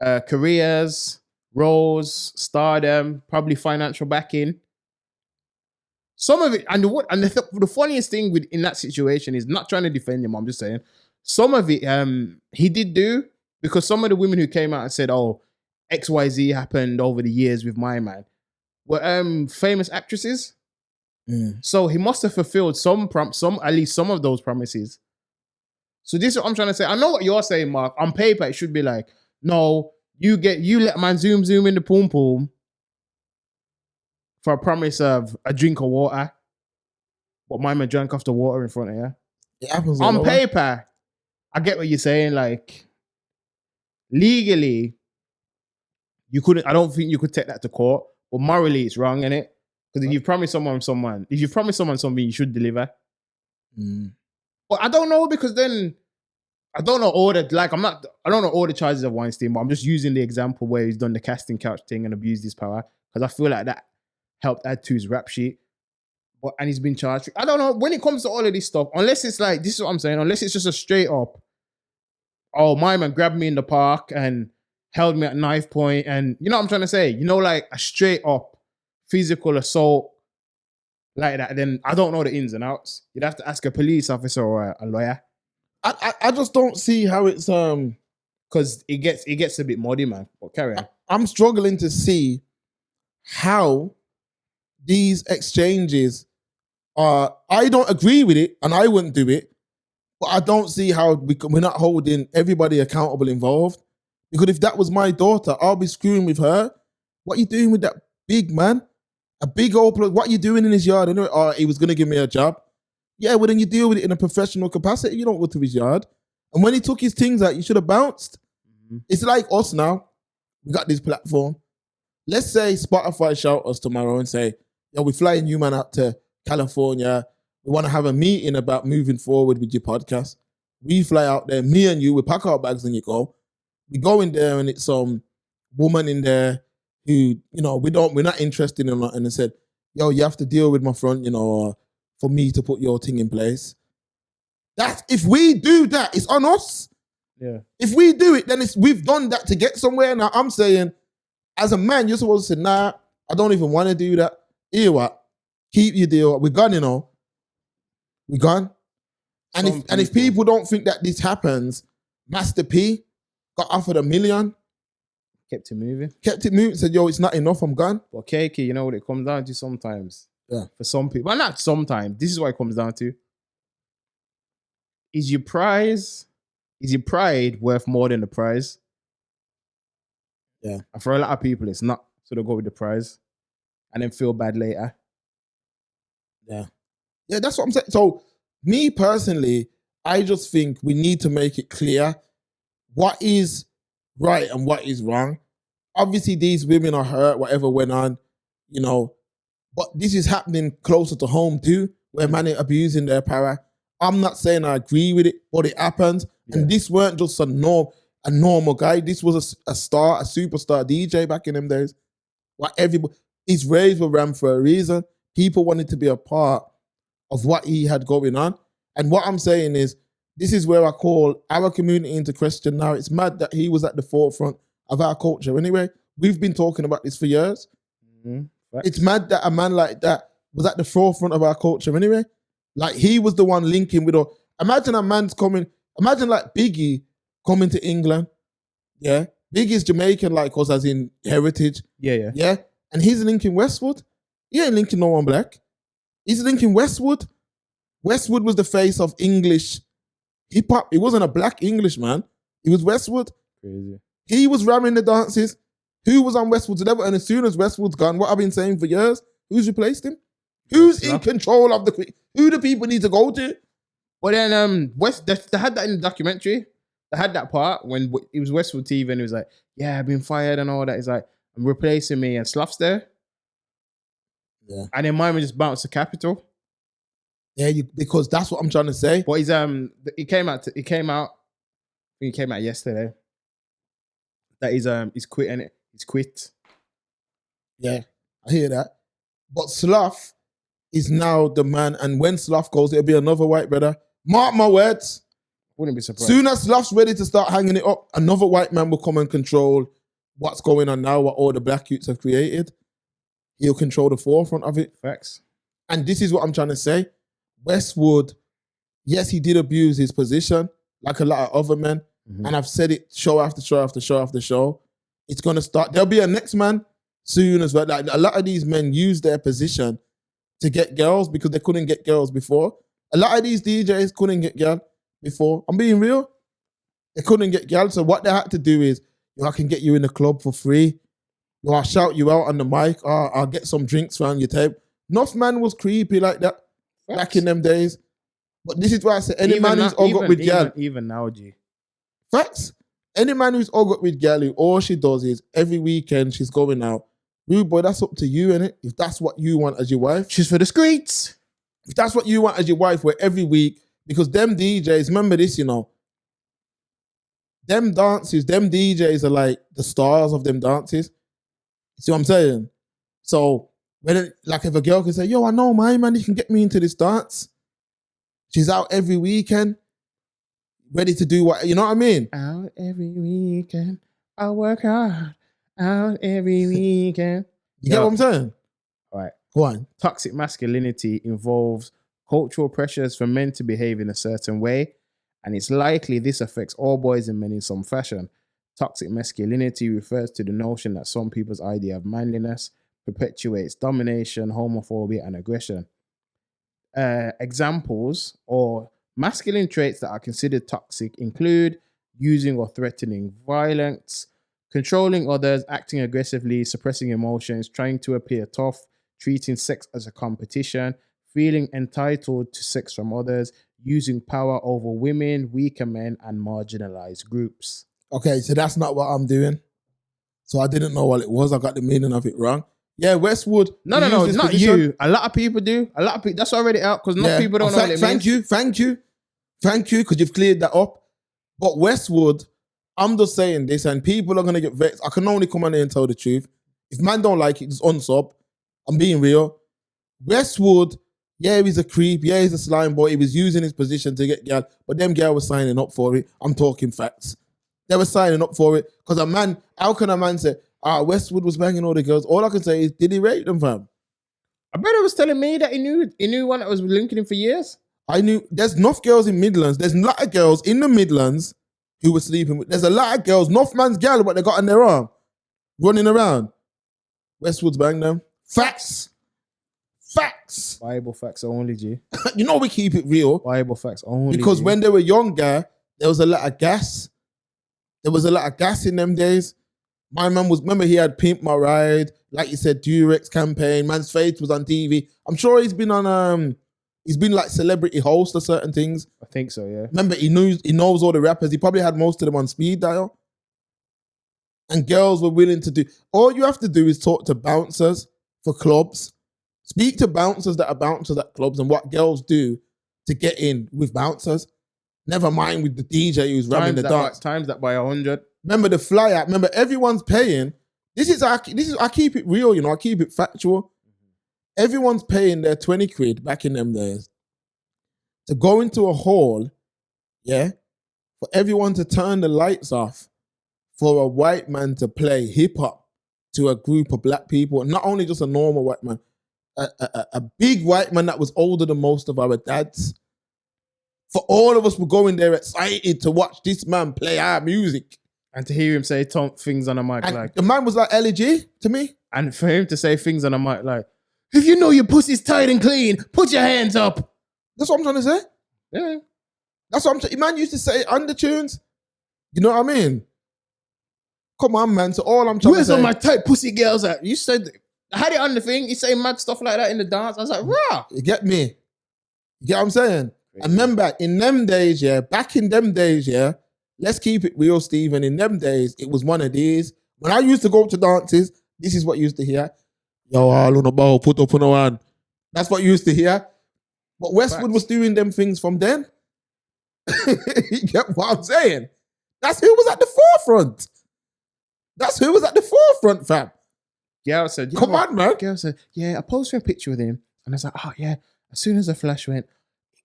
careers, roles, stardom, probably financial backing. Some of it, and the funniest thing in that situation is not trying to defend him. I'm just saying, some of it he did do, because some of the women who came out and said, "Oh, XYZ happened over the years with my man," were famous actresses. So he must have fulfilled at least some of those promises. So this is what I'm trying to say. I know what you're saying, Mark. On paper, it should be like, no, you let man zoom in the poom poom for a promise of a drink of water, but my man drank off the water in front of you. It happens On paper, I get what you're saying. Like, legally, you couldn't. I don't think you could take that to court. But morally, it's wrong, innit? Because if you promise someone something, you should deliver. But I don't know, because then I don't know all the I don't know all the charges of Weinstein, but I'm just using the example where he's done the casting couch thing and abused his power, because I feel like that helped add to his rap sheet. And he's been charged. I don't know, when it comes to all of this stuff, unless it's like, this is what I'm saying, unless it's just a straight up, oh, my man grabbed me in the park and held me at knife point, and you know what I'm trying to say? You know, like a straight up physical assault like that, then I don't know the ins and outs. You'd have to ask a police officer or a lawyer. I just don't see how it's because it gets a bit muddy, man. But carry on. I'm struggling to see how these exchanges are. I don't agree with it, and I wouldn't do it. But I don't see how we're not holding everybody accountable involved. Because if that was my daughter, I'll be screwing with her. What you doing with that big man? A big old plug. What you doing in his yard? Anyway, oh, he was going to give me a job. Yeah, well, then you deal with it in a professional capacity. You don't go to his yard. And when he took his things out, you should have bounced. It's like us now. We got this platform. Let's say Spotify shout us tomorrow and say, yo, we're flying you man out to California. We want to have a meeting about moving forward with your podcast. We fly out there, me and you, we pack our bags and you go. We go in there and it's some woman in there who, you know, we're not interested in, and they said, yo, you have to deal with my front, you know, for me to put your thing in place. That's, if we do that, it's on us. Yeah. If we do it, then we've done that to get somewhere. Now I'm saying, as a man, you're supposed to say, nah, I don't even want to do that. Hear what? Keep your deal. We're gone, you know. We're gone. And if people don't think that this happens, Master P got offered $1 million. Kept it moving. Said, yo, it's not enough, I'm gone. But KK, you know what it comes down to sometimes? Yeah. For some people, well, not sometimes. This is what it comes down to. Is your pride worth more than the prize? Yeah. And for a lot of people, it's not. So they'll go with the prize and then feel bad later. Yeah. Yeah, that's what I'm saying. So, me personally, I just think we need to make it clear what is right and what is wrong. Obviously, these women are hurt, whatever went on, you know, but this is happening closer to home too, where men are abusing their power. I'm not saying I agree with it, but it happens. Yeah. And this weren't just a normal guy. This was a star, a superstar DJ back in them days. What his raves were ran for a reason. People wanted to be a part of what he had going on. And what I'm saying is, this is where I call our community into question now. It's mad that he was at the forefront of our culture. Anyway, we've been talking about this for years. Mm-hmm. It's mad that a man like that was at the forefront of our culture anyway. Like, he was the one linking with all. Imagine a man's coming, imagine like Biggie coming to England. Yeah. Biggie's Jamaican like us, as in heritage. Yeah. Yeah. And he's linking Westwood. He ain't linking no one black. He's linking Westwood. Westwood was the face of English hip hop. He wasn't a black English man. He was Westwood. Crazy. He was ramming the dances. Who was on Westwood's level? And as soon as Westwood's gone, what I've been saying for years, who's replaced him? Who's in control of who do people need to go to? Well, then they had that in the documentary. They had that part when it was Westwood TV and he was like, yeah, I've been fired and all that. He's like, I'm replacing me, and Sluff's there. Yeah. And then my man just bounced to Capital. Yeah, because that's what I'm trying to say. But he came out yesterday. That he's quit, innit? He's quit. Yeah, I hear that. But Slough is now the man, and when Slough goes, it'll be another white brother. Mark my words. Wouldn't be surprised. Soon as Sluff's ready to start hanging it up, another white man will come and control what's going on now, what all the black youths have created. He'll control the forefront of it. Facts. And this is what I'm trying to say. Westwood, yes, he did abuse his position, like a lot of other men. Mm-hmm. And I've said it show after show after show after show. It's going to start. There'll be a next man soon as well. Like, a lot of these men use their position to get girls because they couldn't get girls before. A lot of these DJs couldn't get girls before. I'm being real. They couldn't get girls. So what they had to do is, I can get you in the club for free. I'll shout you out on the mic. I'll get some drinks around your table. Enough man was creepy like that back in them days. But this is why I say any man who's all got with girl. Even now, G. Facts. Any man who's all got with girl, all she does is every weekend she's going out. Rude boy, that's up to you, innit? If that's what you want as your wife. She's for the streets. If that's what you want as your wife, where every week, because them DJs, remember this, them dances, them DJs are like the stars of them dances. See what I'm saying? So, if a girl can say, yo, I know my man, you can get me into this dance. She's out every weekend, ready to do what, you know what I mean? Out every weekend, I work hard. Out every weekend. You get what I'm saying? All right. Go on. Toxic masculinity involves cultural pressures for men to behave in a certain way, and it's likely this affects all boys and men in some fashion. Toxic masculinity refers to the notion that some people's idea of manliness perpetuates domination, homophobia, and aggression. Examples or masculine traits that are considered toxic include using or threatening violence, controlling others, acting aggressively, suppressing emotions, trying to appear tough, treating sex as a competition, feeling entitled to sex from others, using power over women, weaker men, and marginalized groups. Okay, so that's not what I'm doing. So I didn't know what it was. I got the meaning of it wrong. Yeah, Westwood. No, it's not you. A lot of people do. A lot of people. That's already out because most people don't know what it means. Thank you, because you've cleared that up. But Westwood, I'm just saying this, and people are gonna get vexed. I can only come on here and tell the truth. If man don't like it, just unsub. I'm being real. Westwood, yeah, he's a creep. Yeah, he's a slime boy. He was using his position to get girl, but them girl was signing up for it. I'm talking facts. They were signing up for it because a man. How can a man say, Westwood was banging all the girls? All I can say is, did he rape them, fam? I bet he was telling me that he knew one that was linking him for years. I knew there's enough girls in Midlands. There's a lot of girls in the Midlands who were sleeping with. There's a lot of girls, enough man's gal, what they got on their arm, running around. Westwood's banged them. Facts. Bible facts only, G. You know we keep it real. Bible facts only. Because G. when they were younger, there was a lot of gas. There was a lot of gas in them days. My man remember he had Pimp My Ride, like you said, Durex campaign. Man's face was on TV. I'm sure he's been on, he's been like celebrity host or certain things. I think so, yeah. Remember, he knows all the rappers. He probably had most of them on speed dial. And girls were willing to do. All you have to do is talk to bouncers for clubs. Speak to bouncers that are bouncers at clubs and what girls do to get in with bouncers. Never mind with the DJ who's running the dance. Times that by 100. Remember the flyer. Remember everyone's paying. I keep it real, I keep it factual. Everyone's paying their 20 quid back in them days to go into a hall, yeah, for everyone to turn the lights off for a white man to play hip hop to a group of black people. Not only just a normal white man, a big white man that was older than most of our dads. For all of us were going there excited to watch this man play our music. And to hear him say things on a mic and the man was like LG to me. And for him to say things on a mic like, if you know your pussy's tight and clean, put your hands up. That's what I'm trying to say. Yeah. That's what I'm saying. Man used to say undertunes. You know what I mean? Come on, man. So all I'm trying Where's to say. all my tight pussy girls at? You said, I had it on the thing. You say mad stuff like that in the dance. I was like, rah. You get me? You get what I'm saying? And remember, in them days, back in them days, let's keep it real, Stephen. In them days, it was one of these. When I used to go to dances, this is what you used to hear. Yo, all on a ball, put up on a one. That's what you used to hear. But Westwood was doing them things from then. You get what I'm saying? That's who was at the forefront. That's who was at the forefront, fam. Girl said, come on, man. Girl said, yeah, I posted a picture with him. And I was like, oh, yeah. As soon as the flash went,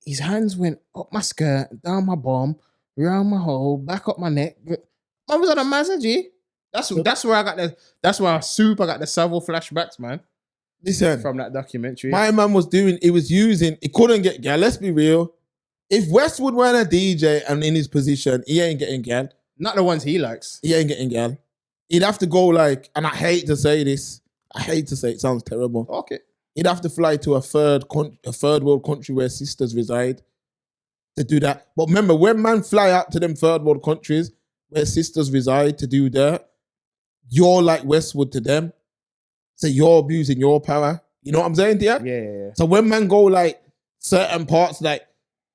his hands went up my skirt, down my bum, round my hole, back up my neck. I was on a massage. That's where I got the. That's where I got the Savile flashbacks, man, Listen, from that documentary. my man was doing. He was using. He couldn't get gal. Let's be real. If Westwood weren't a DJ and in his position, he ain't getting gal. Not the ones he likes. He ain't getting gal. He'd have to go like, and I hate to say this. I hate to say it. Sounds terrible. Okay. He'd have to fly to a third world country where sisters reside to do that. But remember, when man fly out to them third world countries where sisters reside to do that, you're like Westwood to them. So you're abusing your power. You know what I'm saying to you? Yeah. So when man go like certain parts, like,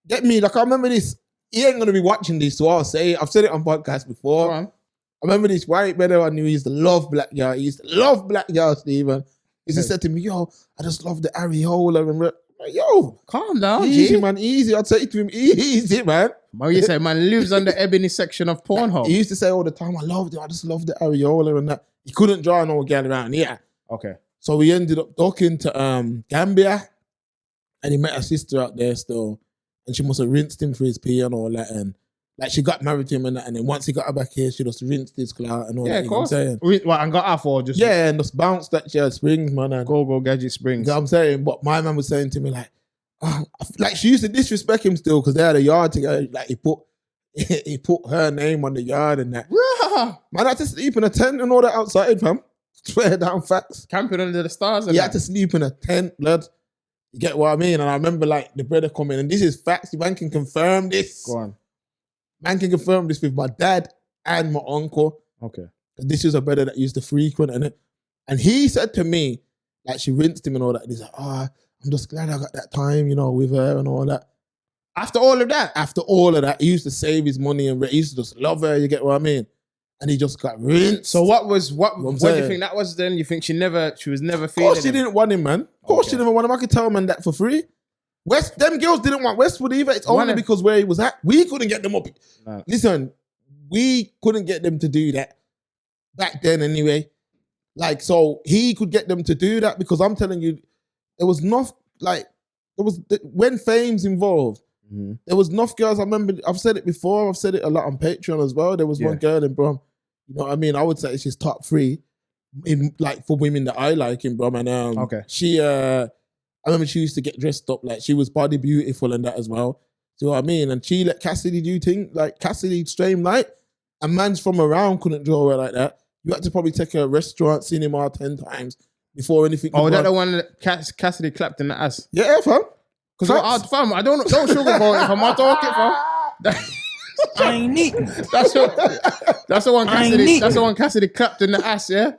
get me, like I remember this, he ain't gonna be watching this, so I'll say it. I've said it on podcasts before. Go on. I remember this white brother I knew, he used to love black girl. He used to love black girl, Stephen. He used to say to me, yo, I just love the areola. And like, yo, Calm down, easy, G. man, easy. I'd say to him, easy, man. Man, you say man lives on the ebony section of Pornhub. He used to say all the time, I just love the areola and that. He couldn't draw no girl around here. Okay. So we ended up talking to Gambia, and he met a sister out there still, and she must have rinsed him for his pee and all that, and like she got married to him and that, and then once he got her back here, she just rinsed his clout and all that. Yeah, of You know what I'm course. saying? What, and got off or just Yeah, and just bounced that she had springs, man. And go gadget springs. you know what I'm saying? But my man was saying to me like she used to disrespect him still because they had a yard together. Like he put her name on the yard and that. Rah! Man had to sleep in a tent and all that outside, fam. Swear down facts. Camping under the stars. And He that. had to sleep in a tent, blood. You get what I mean? And I remember like the brother coming, and this is facts. Man can confirm this. Go on. Man can confirm this with my dad and my uncle. Okay. This is a brother that used to frequent and he said to me, like she rinsed him and all that. And he's like, I'm just glad I got that time, with her and all that. After all of that, He used to save his money and he used to just love her. You get what I mean? And he just got rinsed. So what do you saying? think that was then? You think she was never Of feeling course she him? didn't want him, man. Of course she Okay. didn't want him. I could tell man that for free. Them girls didn't want Westwood either. It's only Wanna- because where he was at. We couldn't get them up. No. Listen, we couldn't get them to do that back then anyway. Like, so he could get them to do that because I'm telling you, there was enough, like, when fame's involved, Mhm. there was enough girls. I remember, I've said it before, I've said it a lot on Patreon as well. There was one girl in Brom, you know what I mean? I would say she's top 3 in, like, for women that I like in Brom. And Okay. she, I remember she used to get dressed up, like, she was body beautiful and that as well. Do you know what I mean? And she let Cassidy do things, like, Cassidy stream light, and mans from around couldn't draw her like that. You had to probably take her restaurant, cinema 10 times before anything. Oh, could that run. the one that Cassidy clapped in the ass? Yeah, fam. Because fam, I don't sugarcoat it. If I'm not talking, fam. I ain't eating. That's the one Cassidy. That's the one Cassidy clapped in the ass. Yeah.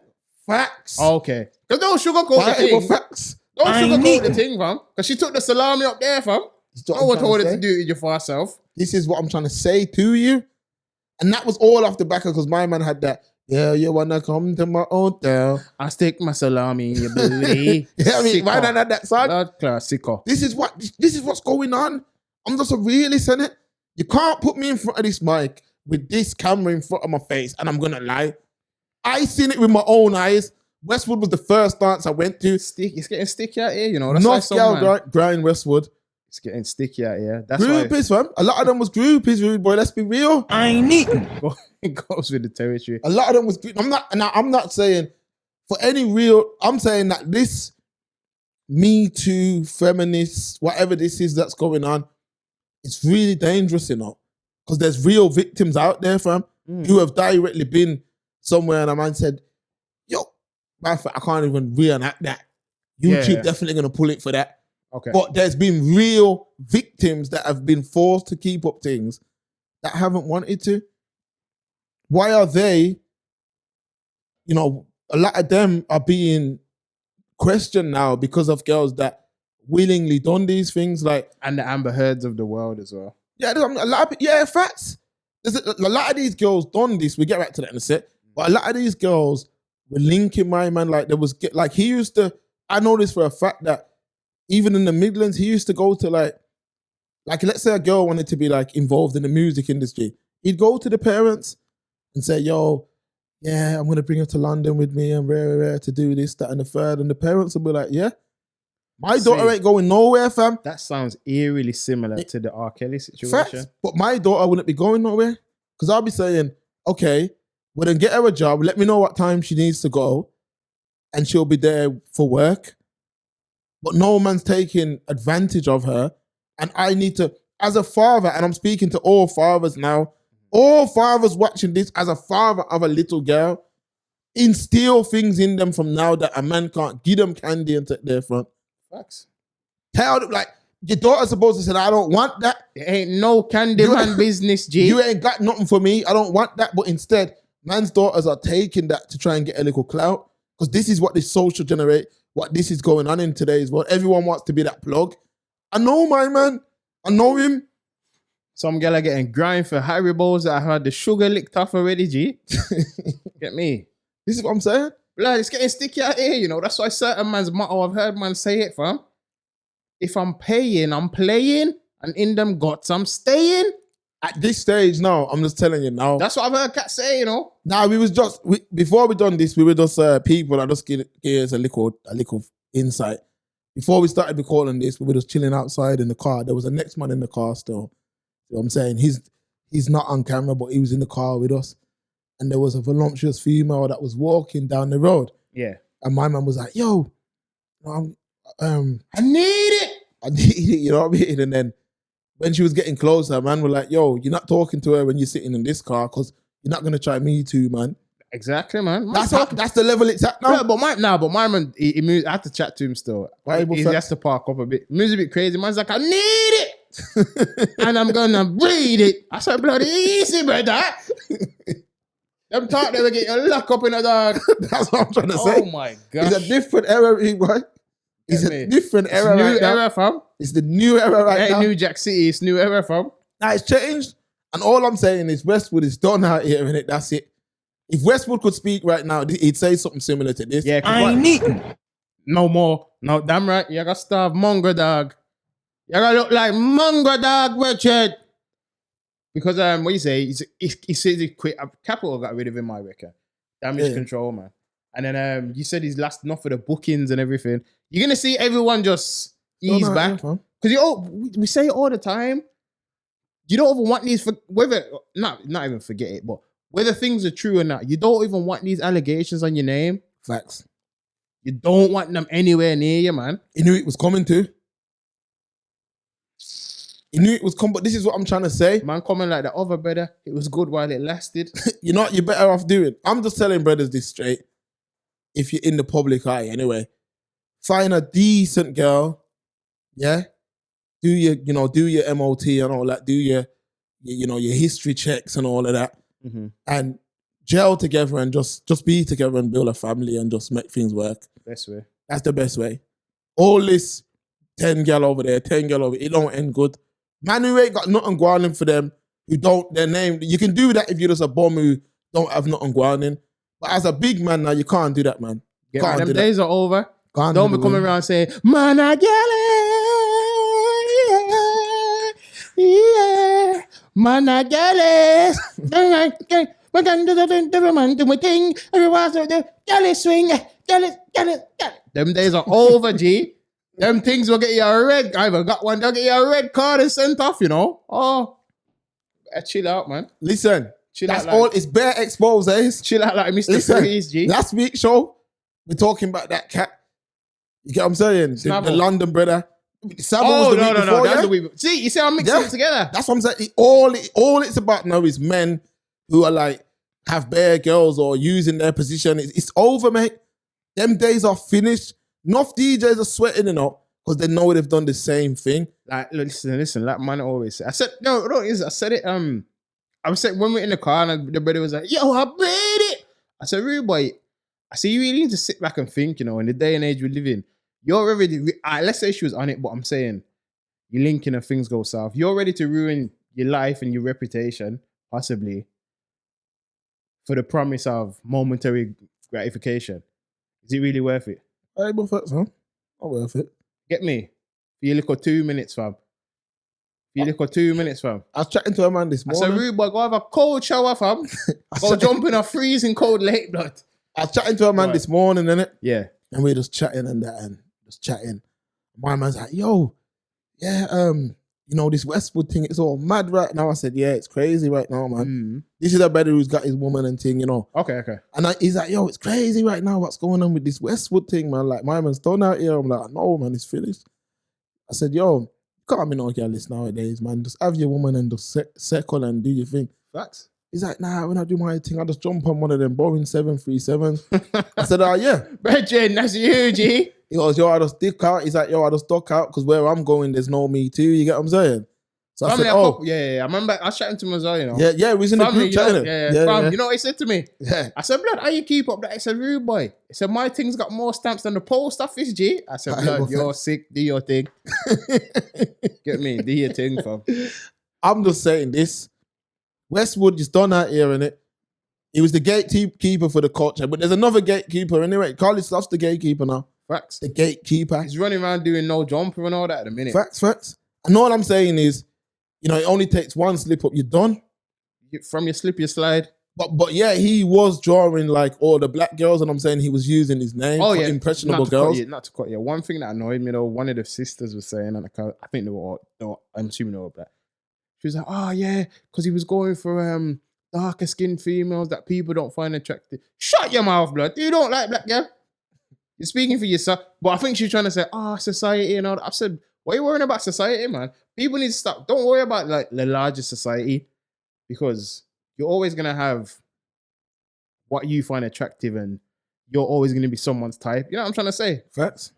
Facts. Okay. Because don't sugarcoat the Bible thing. facts. Don't I ain't sugarcoat the eating. thing, fam. Because she took the salami up there, fam. That's what No I'm one trying told to her say. to do it for herself. This is what I'm trying to say to you. And that was all off the back because my man had that, yeah, you wanna come to my hotel. I stick my salami in your booty. Yeah, I mean, my man had that song. Blood classical. This is what's going on. I'm just a realist, innit? You can't put me in front of this mic with this camera in front of my face and I'm gonna lie. I seen it with my own eyes. Westwood was the first dance I went to. It's getting sticky out here, you know. That's why North some Gal man- grind Westwood. It's getting sticky out here. That's why Groupies, fam. A lot of them was groupies, rude boy. Let's be real. I ain't eating. it goes with the territory. A lot of them was. I'm not saying for any real. I'm saying that this Me Too, feminists, whatever this is that's going on, it's really dangerous, because there's real victims out there, fam, who have directly been somewhere, and a man said, "Yo, I can't even reenact that. YouTube Yeah. definitely gonna pull it for that." Okay. But there's been real victims that have been forced to keep up things that haven't wanted to. Why are they, a lot of them are being questioned now because of girls that willingly done these things. Like, And the Amber Heards of the world as well. yeah, there's a lot of, facts. There's a lot of these girls done this. We get back to that in a sec. But a lot of these girls were linking my man. Like, he used to, I know this for a fact that even in the Midlands, he used to go to like let's say a girl wanted to be like involved in the music industry. He'd go to the parents and say, yo, yeah, I'm going to bring her to London with me and rare to do this, that, and the third. And the parents would be like, yeah. My daughter ain't going nowhere, fam. That sounds eerily similar to the R. Kelly situation. Facts. But my daughter wouldn't be going nowhere. Because I'll be saying, okay, well then get her a job. Let me know what time she needs to go. And she'll be there for work. But no man's taking advantage of her. And I need to, as a father, and I'm speaking to all fathers now, all fathers watching this, as a father of a little girl, instill things in them from now that a man can't give them candy and take their front. Facts. Tell them, like, your daughter's supposed to say, I don't want that. It ain't no candy man business, G. You ain't got nothing for me. I don't want that. But instead, man's daughters are taking that to try and get a little clout. Because this is what this social generate, what this is going on in today's world. Everyone wants to be that plug. I know my man. I know him. Some girl are getting grind for Haribos that have had the sugar licked off already, G. Get me? This is what I'm saying. Blood, it's getting sticky out here, you know. That's why certain man's motto, I've heard man say it, fam. If I'm paying, I'm playing. And in them guts, I'm staying. At this stage now, I'm just telling you now. That's what I've heard cats say, you know. Now, before we done this, we were just people that just give us a little insight. Before we started recording this, we were just chilling outside in the car. There was a next man in the car still. You know what I'm saying? He's not on camera, but he was in the car with us. And there was a voluptuous female that was walking down the road. Yeah. And my man was like, yo, I need it. I need it, you know what I mean? And then when she was getting closer, man was like, yo, you're not talking to her when you're sitting in this car because you're not going to try me too, man. Exactly, man. That's the level it's at now. Yeah, but my man, he moved, I had to chat to him still. He has to park up a bit. Moves a bit crazy. Man's like, I need it. And I'm going to breed it. I said, bloody easy, brother. Them thought they would get you locked up in a dog. That's what I'm trying to say. Oh my God. It's a different era, right? It's a different era right now. New era, fam. It's the new era right now. New Jack City. It's new era, fam. Now it's changed. And all I'm saying is Westwood is done out here, innit? That's it. If Westwood could speak right now, he'd say something similar to this. Yeah, I ain't eating. No more. No, damn right. You gotta starve mongrel dog. You gotta look like mongrel dog, Richard. Because what you say? He said he quit. Capital got rid of him, I reckon. Damage control, man. And then you said he's last enough for the bookings and everything. You're gonna see everyone just ease back. Because we say it all the time. You don't even want these for whether not even forget it, but whether things are true or not, you don't even want these allegations on your name. Facts. You don't want them anywhere near you, man. He knew it was coming too. He knew it was coming, but this is what I'm trying to say. Man, coming like the other brother, it was good while it lasted. You know what you're better off doing? I'm just telling brothers this straight. If you're in the public eye anyway, find a decent girl, yeah? Do your MOT and all that, do your history checks and all of that. Mm-hmm. And gel together and just be together and build a family and just make things work. Best way. That's the best way. All this 10 gal over there, 10 gal over, it don't end good. Man who ain't got nothing going for them, who don't, their name, you can do that if you're just a bum who don't have nothing going. But as a big man now, you can't do that, man. Yeah, them days are over. Can't don't be coming around saying, man, I get it. Yeah. Man, I get it. We're going to do man, do my thing. Everyone's going to do swing. Get it. Them days are over, G. Them things will get you a red. I even got one. They'll get you a red card and sent off, you know. Oh, chill out, man. Listen, that's out all. like, It's bare exposes. Chill out like Mr. Freeze, G. Last week's show, we're talking about that cat. You get what I'm saying? The London brother. No. That's the week. See, you see how I'm mixing it together. That's what I'm saying. All it's about now is men who are like, have bare girls or using their position. It's over, mate. Them days are finished. Enough DJs are sweating it up because they know they've done the same thing. Like, listen, like man always say. I said, I said it, I was saying when we're in the car and the brother was like, yo, I made it. I said, really, boy, I said, you really need to sit back and think, in the day and age we live in, you're already, let's say she was on it, but I'm saying, you're linking and things go south. You're ready to ruin your life and your reputation, possibly, for the promise of momentary gratification. Is it really worth it? Hey, but facts, huh? Not worth it. Get me? For your little 2 minutes, fam. I was chatting to a man this morning. I said, rude boy, go have a cold shower, fam. Go jump in a freezing cold lake, blood. I was chatting to a man this morning, innit? Yeah. And we were just chatting and that and just chatting. My man's like, yo, yeah, you know, this Westwood thing, it's all mad right now. I said, yeah, it's crazy right now, man. This is a brother who's got his woman and thing, you know. Okay. And he's like, yo, it's crazy right now. What's going on with this Westwood thing, man? Like, my man's done out here. I'm like, no, man, it's finished. I said, yo, you can't be no girlish nowadays, man. Just have your woman and just circle and do your thing. Facts. He's like, nah, when I do my thing, I just jump on one of them Boeing 737s. I said, oh, yeah. Brethren, that's you, G. He goes, yo, I just stick out. He's like, yo, I just duck out because where I'm going, there's no me too. You get what I'm saying? So I said, oh. Yeah. I remember I was chatting to him as well, you know. Yeah, we was in the group chatting. Yeah. You know what he said to me? Yeah. I said, blood, how you keep up that? He said, rude boy. He said, my thing's got more stamps than the post office, G. I said, blood, you're sick. Do your thing. Get me? Do your thing, fam. I'm just saying this. Westwood is done out here, innit? He was the gatekeeper for the culture, but there's another gatekeeper anyway. Carly Sloth's the gatekeeper now. Facts. The gatekeeper. He's running around doing no jumper and all that at the minute. Facts. And all I'm saying is, you know, it only takes one slip up, you're done. From your slip, you slide. But yeah, he was drawing like all the black girls, and I'm saying he was using his name for impressionable girls. Not to cut you. One thing that annoyed me though, one of the sisters was saying, and I think they were all, I'm assuming they were black. She was like, oh yeah, because he was going for darker skinned females that people don't find attractive. Shut your mouth, blood. You don't like black girl. You're speaking for yourself. But I think she's trying to say, society and all that. I said, why are you worrying about society, man? People need to stop. Don't worry about like the larger society, because you're always gonna have what you find attractive, and you're always gonna be someone's type. You know what I'm trying to say? Facts.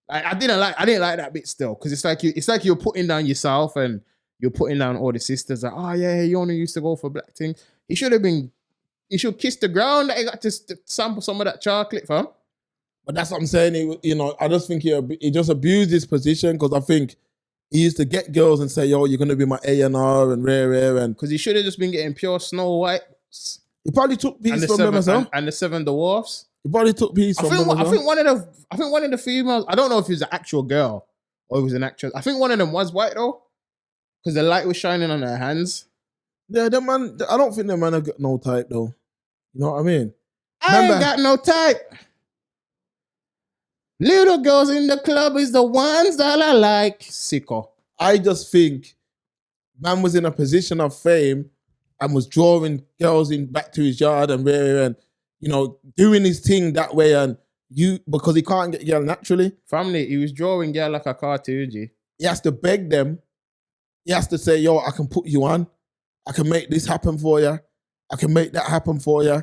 I didn't like that bit still, because it's like you're putting down yourself and you're putting down all the sisters. Like, oh yeah, you only used to go for black thing. He should kiss the ground that he got to sample some of that chocolate, fam. But that's what I'm saying. You know, I just think he just abused his position, because I think he used to get girls and say, yo, you're going to be my A&R and rare. And because he should have just been getting pure Snow White. He probably took piece from them as well. And the Seven Dwarfs. He probably took piece from them as well. I think one of the females, I don't know if it was an actual girl or it was an actress. I think one of them was white though, because the light was shining on her hands. Yeah, the man, I don't think the man have got no type though. You know what I mean? I ain't got no type. Little girls in the club is the ones that I like. Sicko. I just think man was in a position of fame and was drawing girls in back to his yard and you know, doing his thing that way, and because he can't get girl naturally. Family, he was drawing girl like a cartoon, G. He has to beg them. He has to say, yo, I can put you on. I can make this happen for you. I can make that happen for you.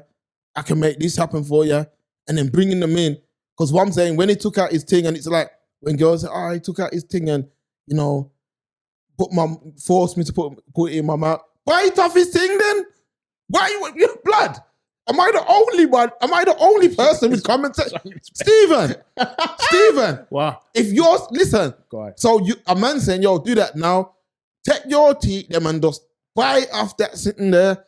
I can make this happen for you. And then bringing them in. Because what I'm saying, when he took out his thing, and it's like, when girls say, he took out his thing and, you know, forced me to put it in my mouth. Bite off his thing then? Why you blood? Am I the only one? Am I the only person with commentation? Stephen! Wow. If yours, listen. Go ahead. So a man saying, yo, do that now. Take your teeth, them, and just bite off that sitting there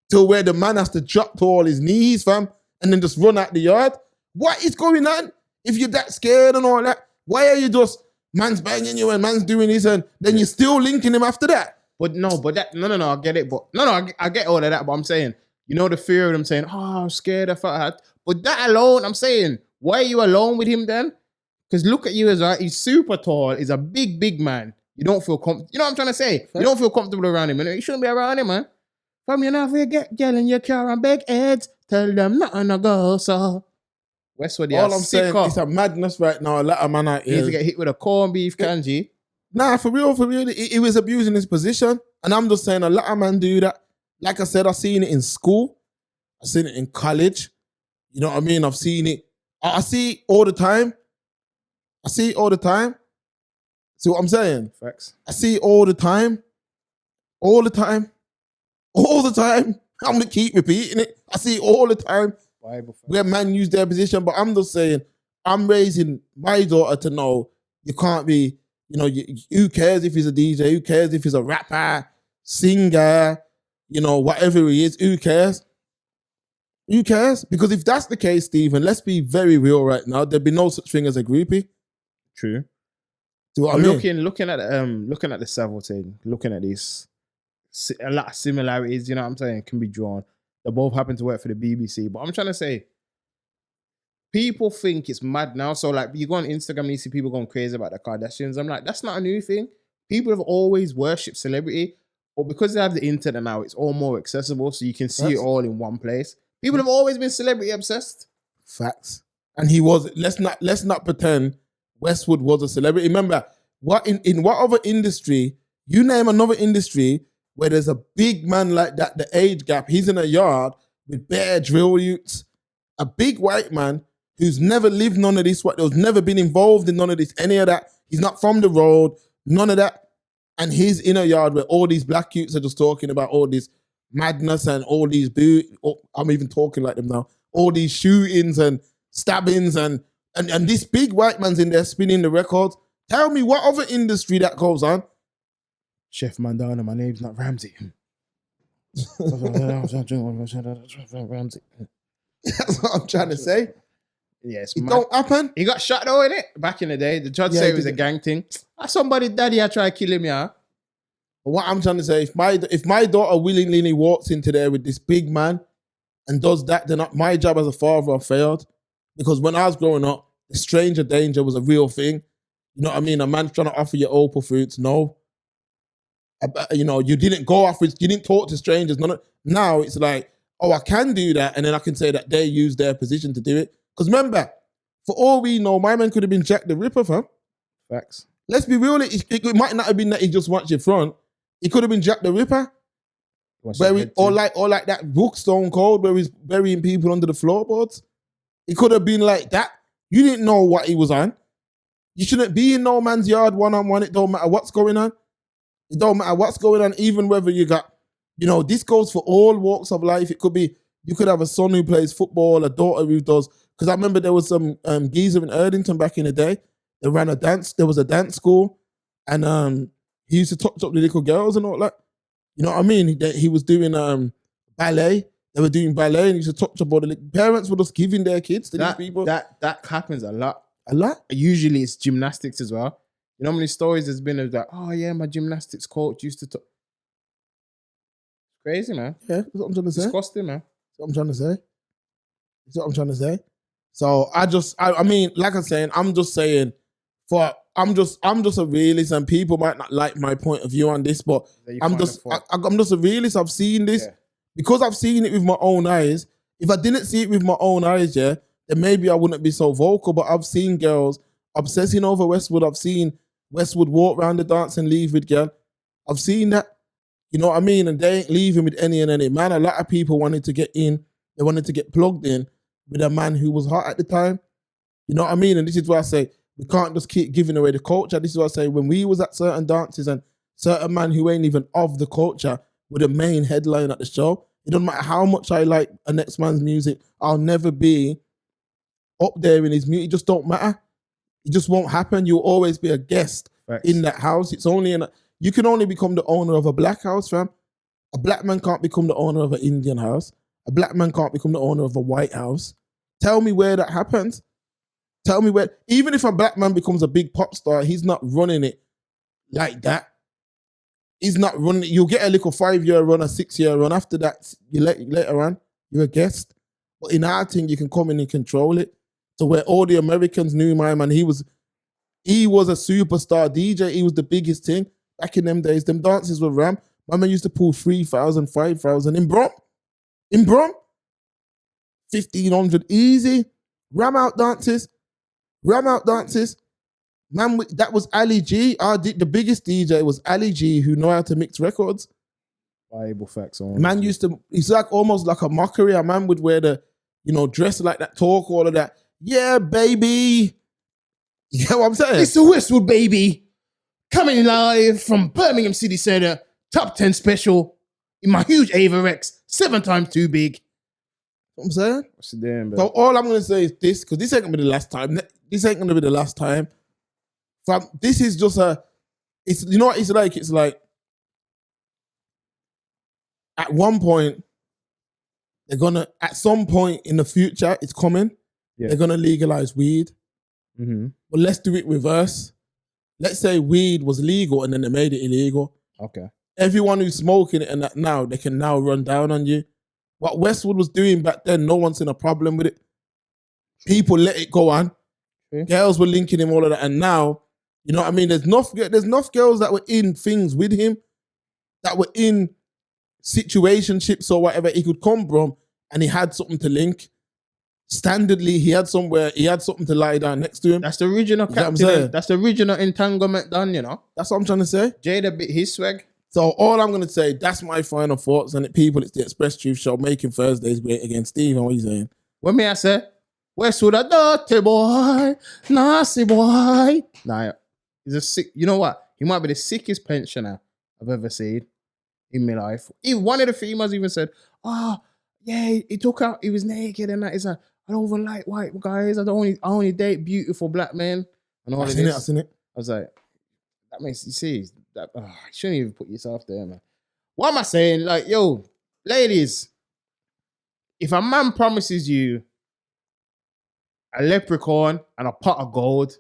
till where the man has to drop to all his knees, fam, and then just run out the yard. What is going on? If you're that scared and all that, why are you just, man's banging you and man's doing this, and then you're still linking him after that? I get it. But I get all of that, but I'm saying, you know, the fear of them saying, I'm scared if I had. But that alone, I'm saying, why are you alone with him then? Because look at you as well. He's super tall. He's a big, big man. You don't feel comfortable. You know what I'm trying to say? You don't feel comfortable around him. You shouldn't be around him, man. From you now, if you get girl in your car and beg heads, tell them nothing to go, so. Westwood, all I'm saying, it's a madness right now. A lot of man out here. He needs to get hit with a corned beef kanji. Nah, for real. He was abusing his position. And I'm just saying, a lot of men do that. Like I said, I've seen it in school. I've seen it in college. You know what I mean? I've seen it. I see it all the time. See what I'm saying? Facts. I see it all the time. I'm going to keep repeating it. I see it all the time. Bible. Where men use their position. But I'm just saying, I'm raising my daughter to know you can't be, you know, who cares if he's a DJ? Who cares if he's a rapper, singer, you know, whatever he is? Who cares? Who cares? Because if that's the case, Stephen, let's be very real right now. There'd be no such thing as a groupie. True. Do what I mean? Looking at the Savile thing, looking at this, a lot of similarities, you know what I'm saying, can be drawn. They both happen to work for the BBC. But I'm trying to say, people think it's mad now. So like you go on Instagram and you see people going crazy about the Kardashians. I'm like, that's not a new thing. People have always worshipped celebrity, but because they have the internet now, it's all more accessible, so you can see it all in one place. People have always been celebrity obsessed. Facts. And he was. Let's not pretend Westwood was a celebrity. Remember, what in what other industry? You name another industry where there's a big man like that. The age gap. He's in a yard with bare drill utes. A big white man who's never lived none of this. Who's never been involved in none of this. Any of that. He's not from the road. None of that. And he's in a yard where all these black youths are just talking about all this madness and all these I'm even talking like them now. All these shootings and stabbings and this big white man's in there spinning the records. Tell me what other industry that goes on. Chef Mandana, my name's not Ramsey. Ramsey. That's what I'm trying to say. Yes, it don't happen. He got shot though, innit? Back in the day. The judge said it was a gang thing. Somebody daddy I try to kill him, yeah. But what I'm trying to say, if my daughter willingly walks into there with this big man and does that, then my job as a father failed. Because when I was growing up, the stranger danger was a real thing. You know what I mean? A man's trying to offer you opal fruits. No. You know, you didn't go off with, you didn't talk to strangers. Now it's like, oh, I can do that. And then I can say that they use their position to do it. Because remember, for all we know, my man could have been Jack the Ripper, fam. Facts. Let's be real. It might not have been that he just wants your front. He could have been Jack the Ripper. Or like that book Stone Cold where he's burying people under the floorboards. It could have been like that. You didn't know what he was on. You shouldn't be in no man's yard one-on-one. It don't matter what's going on. It don't matter what's going on, even whether you got, you know, this goes for all walks of life. It could be, you could have a son who plays football, a daughter who does. Because I remember there was some geezer in Erdington back in the day. They ran a dance. There was a dance school. And he used to touch up the little girls and all that. You know what I mean? He was doing ballet. They were doing ballet and he used to touch up all the parents were just giving their kids to these people. That happens a lot. A lot? Usually it's gymnastics as well. You know how many stories there's been of that, oh yeah, my gymnastics coach used to talk. Crazy, man. Yeah, that's what I'm trying to say. Disgusting, man. That's what I'm trying to say. That's what I'm trying to say. So I mean, like I'm saying, I'm just I'm just a realist, and people might not like my point of view on this, but I'm just a realist. I've seen this because I've seen it with my own eyes. If I didn't see it with my own eyes, then maybe I wouldn't be so vocal. But I've seen girls obsessing over Westwood. I've seen Westwood walk around the dance and leave with girl. I've seen that. You know what I mean? And they ain't leaving with any. Man, a lot of people wanted to get in. They wanted to get plugged in with a man who was hot at the time. You know what I mean? And this is why I say, we can't just keep giving away the culture. This is why I say, when we was at certain dances and certain man who ain't even of the culture were the main headline at the show, it doesn't matter how much I like a next man's music, I'll never be up there in his music. It just don't matter. It just won't happen. You'll always be a guest in that house. It's only you can only become the owner of a black house, fam. A black man can't become the owner of an Indian house. A black man can't become the owner of a white house. Tell me where that happens. Tell me where, even if a black man becomes a big pop star, he's not running it like that. He's not running it. You'll get a little 5-year run, a 6-year run. After that, later on, you're a guest. But in our thing, you can come in and control it. So where all the Americans knew my man, he was a superstar DJ. He was the biggest thing. Back in them days, them dances were ram. My man used to pull 3,000, 5,000 in Brom. 1,500 easy. Ram out dances. Man, that was Ali G. The biggest DJ was Ali G, who know how to mix records. Bible facts on. Man used to, it's like almost like a mockery. A man would wear the, dress like that, talk, all of that. Yeah, baby. You get what I'm saying? It's the Westwood, baby. Coming live from Birmingham City Centre. Top 10 special. In my huge Ava Rex. 7 times too big. What I'm saying? What's the damn, bro? So all I'm going to say is this, because this ain't going to be the last time. This ain't going to be the last time. Fam, this is just it's, you know what it's like? It's like, at one point, at some point in the future, it's coming, they're going to legalize weed. Mm-hmm. But let's do it reverse. Let's say weed was legal and then they made it illegal. Okay. Everyone who's smoking it and that now, they can now run down on you. What Westwood was doing back then, no one's seen a problem with it. People let it go on. True. Girls were linking him, all of that. And now, you know what I mean? There's enough girls that were in things with him, that were in situationships or whatever he could come from, and he had something to link. Standardly, he had something to lie down next to him. That's the original You know what I'm captain. saying? That's the original entanglement done, you know. That's what I'm trying to say. Jada bit his swag. So all I'm going to say, that's my final thoughts. And people, it's the Express Truth Show, making Thursdays great again. Steve, what are you saying? What me I say? Westwood a dirty boy, nasty boy. Nah, he's a sick. You know what? He might be the sickest pensioner I've ever seen in my life. One of the females even said, "Oh, yeah, he took out. He was naked and that. He's like, I don't even like white guys. I only date beautiful black men and all I've of seen this." it, I've seen it. I was like, that makes you see that. You shouldn't even put yourself there, man. What am I saying? Like, yo, ladies, if a man promises you a leprechaun and a pot of gold,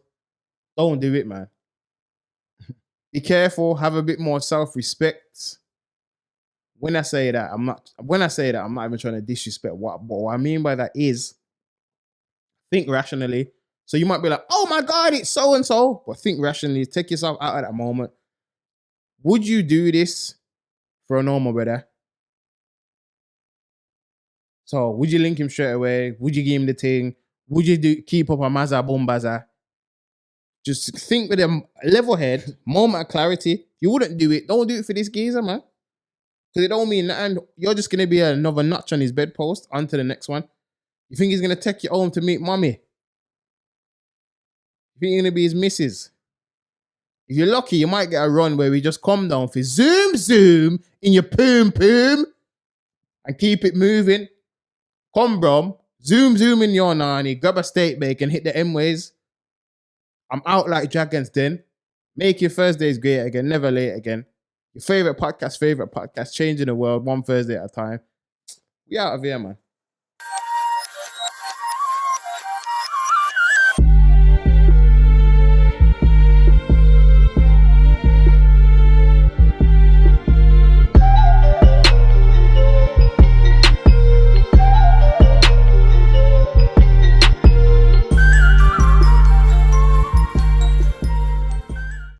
don't do it, man. Be careful. Have a bit more self-respect. When I say that, I'm not even trying to disrespect what I mean by that is think rationally. So you might be like, oh my God, it's so and so, but think rationally. Take yourself out of that moment. Would you do this for a normal brother? So would you link him straight away? Would you give him the thing? Would you keep up a maza bombaza? Just think with a level head, moment of clarity. You wouldn't do it. Don't do it for this geezer, man. Because it don't mean that, and you're just going to be another notch on his bedpost. On to the next one. You think he's going to take you home to meet mommy? You think you're going to be his missus? If you're lucky, you might get a run where we just come down for zoom in your poom and keep it moving. Come, bro. Zoom in your nanny. Grab a steak bake and hit the M-ways. I'm out like Dragons Den. Make your Thursdays great again. Never late again. Your favorite podcast, changing the world one Thursday at a time. We out of here, man.